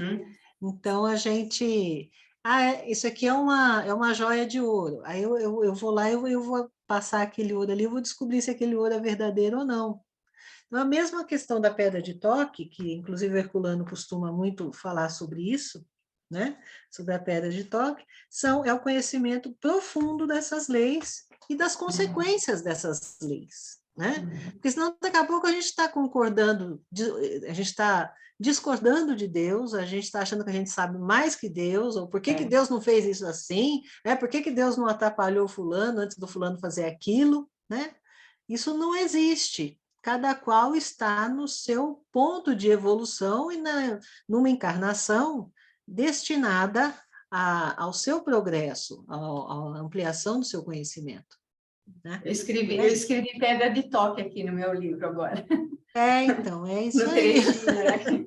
Uhum. Então, a gente... isso aqui é uma joia de ouro. Aí eu vou lá, eu vou passar aquele ouro ali, eu vou descobrir se aquele ouro é verdadeiro ou não. Então, a mesma questão da pedra de toque, que inclusive o Herculano costuma muito falar sobre isso, né? Sobre a pedra de toque, é o conhecimento profundo dessas leis e das consequências dessas leis, né? Porque senão daqui a pouco a gente está a gente está discordando de Deus, a gente está achando que a gente sabe mais que Deus, ou por que Deus não fez isso assim, né? Por que Deus não atrapalhou fulano antes do fulano fazer aquilo, né? Isso não existe. Cada qual está no seu ponto de evolução e numa encarnação destinada ao seu progresso, à ampliação do seu conhecimento, né? Eu escrevi pedra de toque aqui no meu livro agora. Então, é isso No aí. trechinho, né?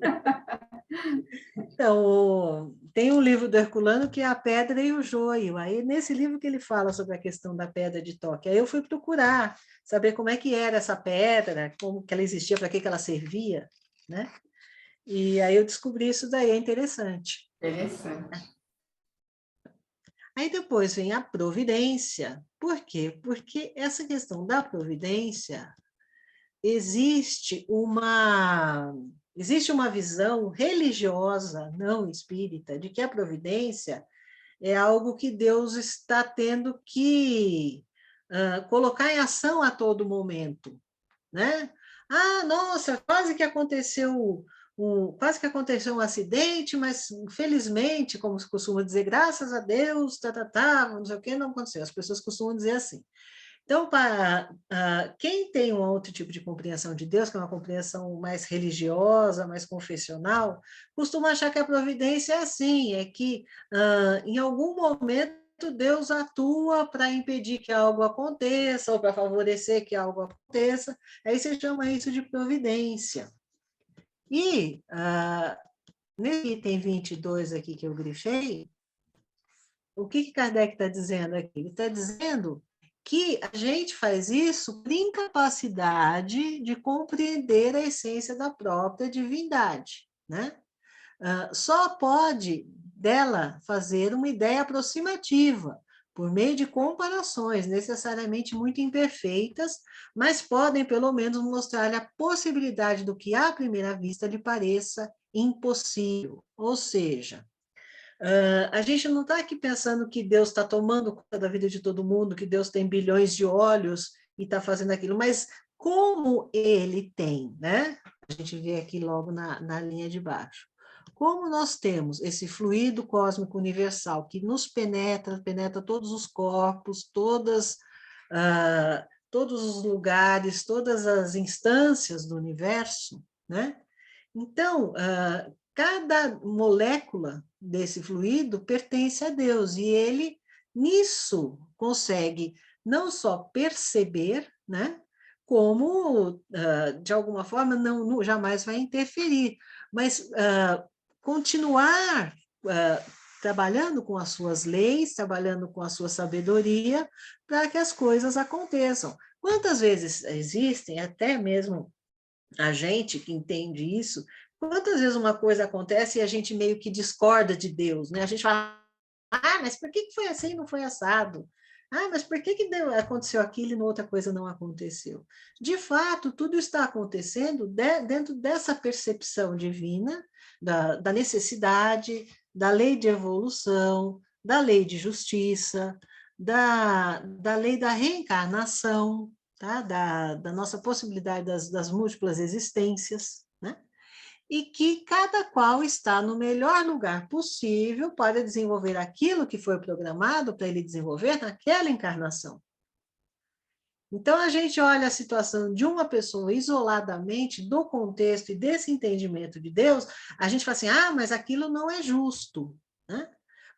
Então, tem um livro do Herculano que é A Pedra e o Joio. Aí, nesse livro que ele fala sobre a questão da pedra de toque, aí eu fui procurar, saber como é que era essa pedra, como que ela existia, para que ela servia, né? E aí eu descobri isso daí, é interessante. Interessante. Aí depois vem a providência. Por quê? Porque essa questão da providência, existe uma visão religiosa, não espírita, de que a providência é algo que Deus está tendo que colocar em ação a todo momento, né? Nossa, quase que aconteceu um acidente, mas felizmente, como se costuma dizer, graças a Deus, não sei o que, não aconteceu. As pessoas costumam dizer assim. Então, para quem tem um outro tipo de compreensão de Deus, que é uma compreensão mais religiosa, mais confessional, costuma achar que a providência é assim, é que em algum momento Deus atua para impedir que algo aconteça, ou para favorecer que algo aconteça, aí você chama isso de providência. E nesse item 22 aqui que eu grifei, o que Kardec está dizendo aqui? Ele está dizendo que a gente faz isso por incapacidade de compreender a essência da própria divindade, né? Só pode dela fazer uma ideia aproximativa, por meio de comparações, necessariamente muito imperfeitas, mas podem, pelo menos, mostrar a possibilidade do que, à primeira vista, lhe pareça impossível. Ou seja, a gente não está aqui pensando que Deus está tomando conta da vida de todo mundo, que Deus tem bilhões de olhos e está fazendo aquilo, mas como ele tem, né? A gente vê aqui logo na linha de baixo. Como nós temos esse fluido cósmico universal que nos penetra todos os corpos, todos os lugares, todas as instâncias do universo, né? Então, cada molécula desse fluido pertence a Deus, e ele, nisso, consegue não só perceber, né, como, de alguma forma, não jamais vai interferir, mas continuar trabalhando com as suas leis, trabalhando com a sua sabedoria, para que as coisas aconteçam. Quantas vezes existem, até mesmo a gente que entende isso, quantas vezes uma coisa acontece e a gente meio que discorda de Deus, né? A gente fala, mas por que foi assim e não foi assado? Mas por que aconteceu aquilo e outra coisa não aconteceu? De fato, tudo está acontecendo dentro dessa percepção divina, da necessidade, da lei de evolução, da lei de justiça, da lei da reencarnação, tá? Da nossa possibilidade das múltiplas existências, né? E que cada qual está no melhor lugar possível para desenvolver aquilo que foi programado para ele desenvolver naquela encarnação. Então, a gente olha a situação de uma pessoa isoladamente, do contexto e desse entendimento de Deus, a gente fala assim, mas aquilo não é justo, né?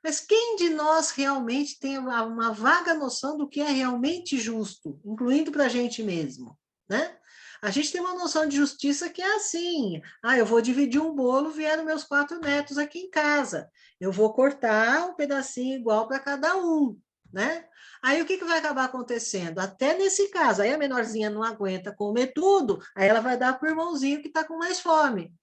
Mas quem de nós realmente tem uma vaga noção do que é realmente justo, incluindo para a gente mesmo, né? A gente tem uma noção de justiça que é assim, eu vou dividir um bolo, vieram meus 4 netos aqui em casa, eu vou cortar um pedacinho igual para cada um, né? Aí o que vai acabar acontecendo? Até nesse caso, aí a menorzinha não aguenta comer tudo, aí ela vai dar para o irmãozinho que está com mais fome.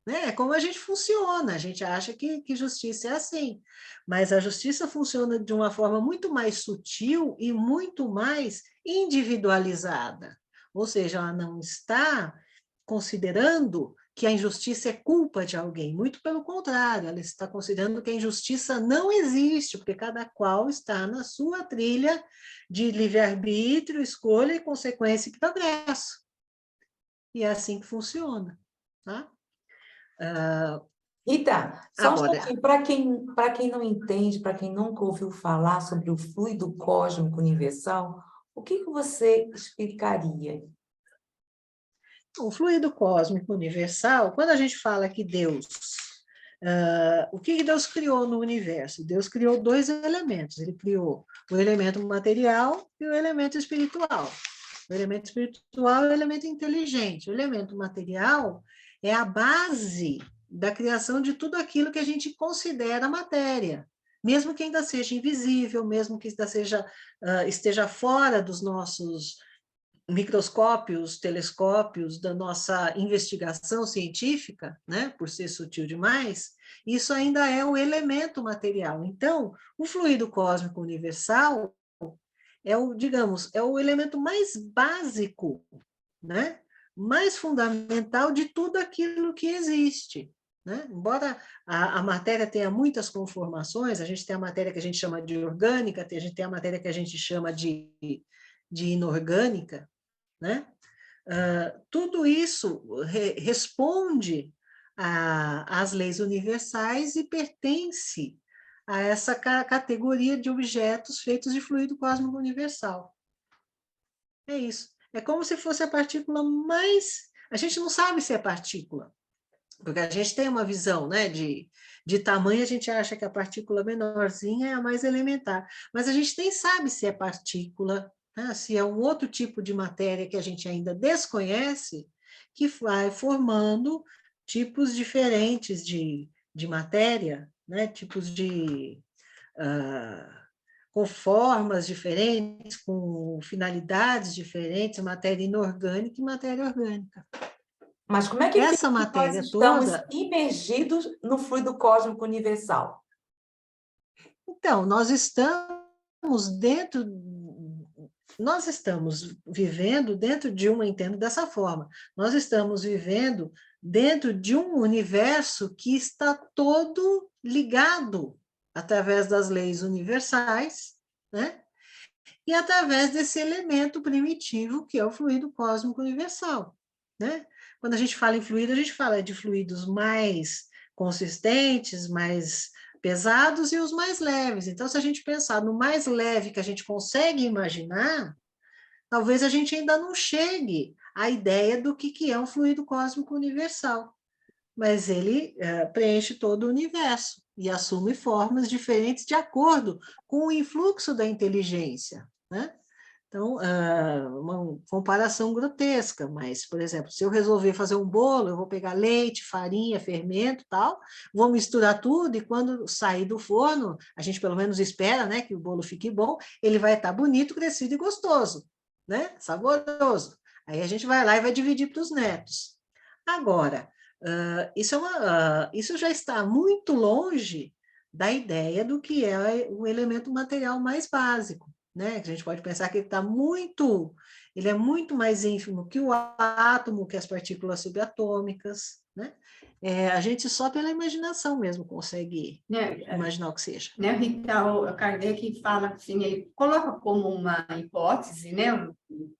Né? É como a gente funciona, a gente acha que justiça é assim, mas a justiça funciona de uma forma muito mais sutil e muito mais individualizada. Ou seja, ela não está considerando que a injustiça é culpa de alguém, muito pelo contrário, ela está considerando que a injustiça não existe, porque cada qual está na sua trilha de livre-arbítrio, escolha e consequência e progresso. E é assim que funciona, tá? Rita, só um Agora, instantinho, para quem não entende, para quem nunca ouviu falar sobre o fluido cósmico universal, o que você explicaria? o fluido cósmico universal, quando a gente fala que Deus, o que Deus criou no universo? Deus criou 2 elementos, ele criou o elemento material e o elemento espiritual. O elemento espiritual é o elemento inteligente, o elemento material é a base da criação de tudo aquilo que a gente considera matéria, mesmo que ainda seja invisível, mesmo que ainda esteja fora dos nossos microscópios, telescópios, da nossa investigação científica, né, por ser sutil demais, isso ainda é um elemento material. Então, o fluido cósmico universal é digamos, é o elemento mais básico, né, mais fundamental de tudo aquilo que existe. Né? Embora a matéria tenha muitas conformações, a gente tem a matéria que a gente chama de orgânica, a gente tem a matéria que a gente chama de inorgânica, né? Tudo isso responde às leis universais e pertence a essa categoria de objetos feitos de fluido cósmico universal. É isso. É como se fosse a partícula mais... A gente não sabe se é partícula, porque a gente tem uma visão, né, de tamanho, a gente acha que a partícula menorzinha é a mais elementar, mas a gente nem sabe se é partícula, né, se é um outro tipo de matéria que a gente ainda desconhece, que vai formando tipos diferentes de matéria, né, tipos com formas diferentes, com finalidades diferentes, matéria inorgânica e matéria orgânica. Mas como é que Essa fica que nós matéria estamos toda... imergidos no fluido cósmico universal? Então, nós estamos vivendo dentro de entendo dessa forma, nós estamos vivendo dentro de um universo que está todo ligado através das leis universais, né? E através desse elemento primitivo que é o fluido cósmico universal, né? Quando a gente fala em fluido, a gente fala de fluidos mais consistentes, mais pesados e os mais leves. Então, se a gente pensar no mais leve que a gente consegue imaginar, talvez a gente ainda não chegue à ideia do que é um fluido cósmico universal, mas ele preenche todo o universo e assume formas diferentes de acordo com o influxo da inteligência, né? Então, uma comparação grotesca, mas, por exemplo, se eu resolver fazer um bolo, eu vou pegar leite, farinha, fermento, tal, vou misturar tudo e quando sair do forno, a gente pelo menos espera, né, que o bolo fique bom, ele vai estar bonito, crescido e gostoso, né, saboroso. Aí a gente vai lá e vai dividir para os netos. Agora, isso já está muito longe da ideia do que é o elemento material mais básico, né? A gente pode pensar que ele é muito mais ínfimo que o átomo, que as partículas subatômicas, né? A gente só pela imaginação mesmo consegue imaginar o que seja. Né, Rita, o Kardec fala assim, ele coloca como uma hipótese, né?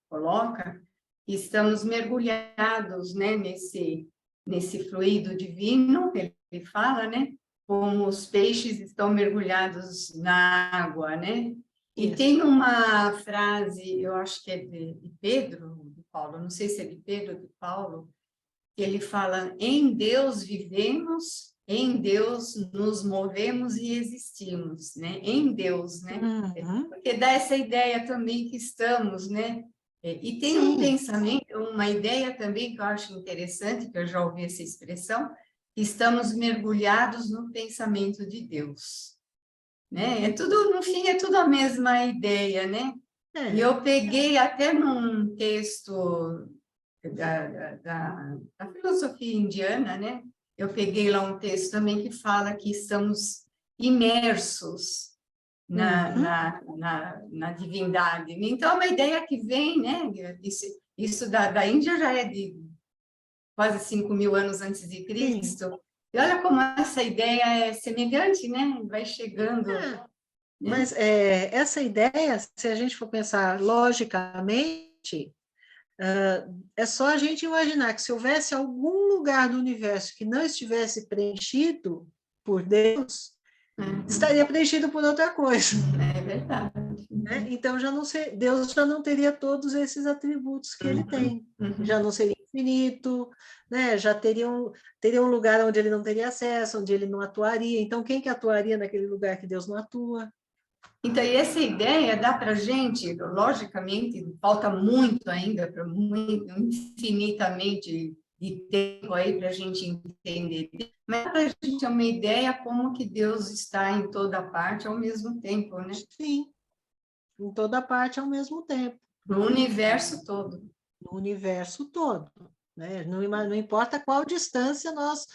Coloca que estamos mergulhados, né, nesse fluido divino, ele fala, né? Como os peixes estão mergulhados na água, né? E Isso. tem uma frase, eu acho que é de Pedro, de Paulo, não sei se é de Pedro ou de Paulo, que ele fala: em Deus vivemos, em Deus nos movemos e existimos, né? Em Deus, né? Uhum. Porque dá essa ideia também que estamos, né? E tem um Sim. pensamento, uma ideia também que eu acho interessante, que eu já ouvi essa expressão, que estamos mergulhados no pensamento de Deus, né? É tudo, no fim, é tudo a mesma ideia, né? E É. eu peguei até num texto da filosofia indiana, né? Eu peguei lá um texto também que fala que estamos imersos na divindade. Então, é uma ideia que vem, né? Isso da Índia já é de quase 5.000 anos antes de Sim. Cristo. E olha como essa ideia é semelhante, né? Vai chegando, né? Mas essa ideia, se a gente for pensar logicamente, é só a gente imaginar que se houvesse algum lugar do universo que não estivesse preenchido por Deus, estaria preenchido por outra coisa. É verdade. Né? Então, Deus já não teria todos esses atributos que ele tem. Já não seria infinito, né? Já teria um lugar onde ele não teria acesso, onde ele não atuaria. Então, quem que atuaria naquele lugar que Deus não atua? Então, e essa ideia dá para a gente, logicamente, falta muito ainda, infinitamente de tempo aí para a gente entender, mas para a gente ter uma ideia como que Deus está em toda parte ao mesmo tempo, né? Sim, em toda parte ao mesmo tempo. No universo todo. No universo todo. Né? Não importa qual distância nós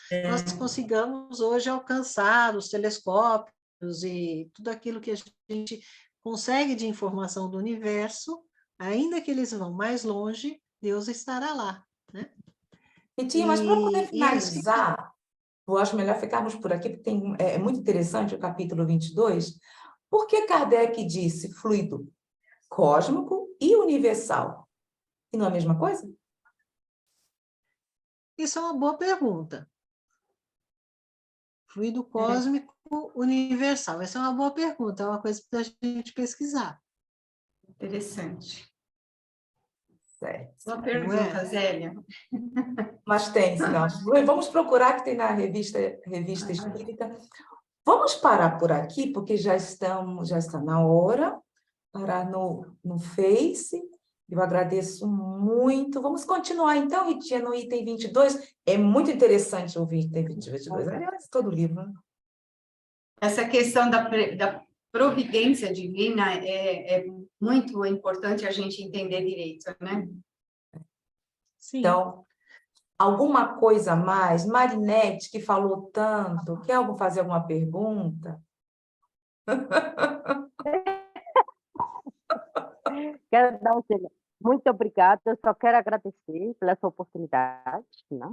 consigamos hoje alcançar, os telescópios e tudo aquilo que a gente consegue de informação do universo, ainda que eles vão mais longe, Deus estará lá. Né? Ritinha, mas para poder E é isso que... finalizar, eu acho melhor ficarmos por aqui, porque é muito interessante o capítulo 22. Por que Kardec disse fluido cósmico e universal? E não é a mesma coisa? Isso é uma boa pergunta. Fluido cósmico universal. Essa é uma boa pergunta, é uma coisa para a gente pesquisar. Interessante. Certo. Uma pergunta, Zélia. Mas tem, senão. Vamos procurar, que tem na revista Espírita. Vamos parar por aqui, porque já está na hora, parar no Face. Eu agradeço muito. Vamos continuar, então, Ritinha, no item 22. É muito interessante ouvir item 22. Aliás, todo o livro. Né? Essa questão da providência divina é muito importante a gente entender direito, né? Sim. Então, alguma coisa a mais? Marinete, que falou tanto, quer fazer alguma pergunta? Quero dar muito obrigada, eu só quero agradecer pela sua oportunidade, né?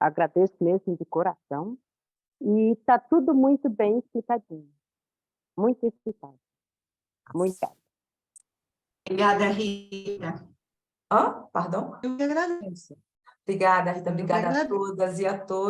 Agradeço mesmo de coração. E está tudo muito bem explicadinho. Muito explicado. Muito obrigada. Obrigada, Rita. Pardon? Eu que agradeço. Obrigada, Rita. Eu que Obrigada a agradeço. todas e a todos.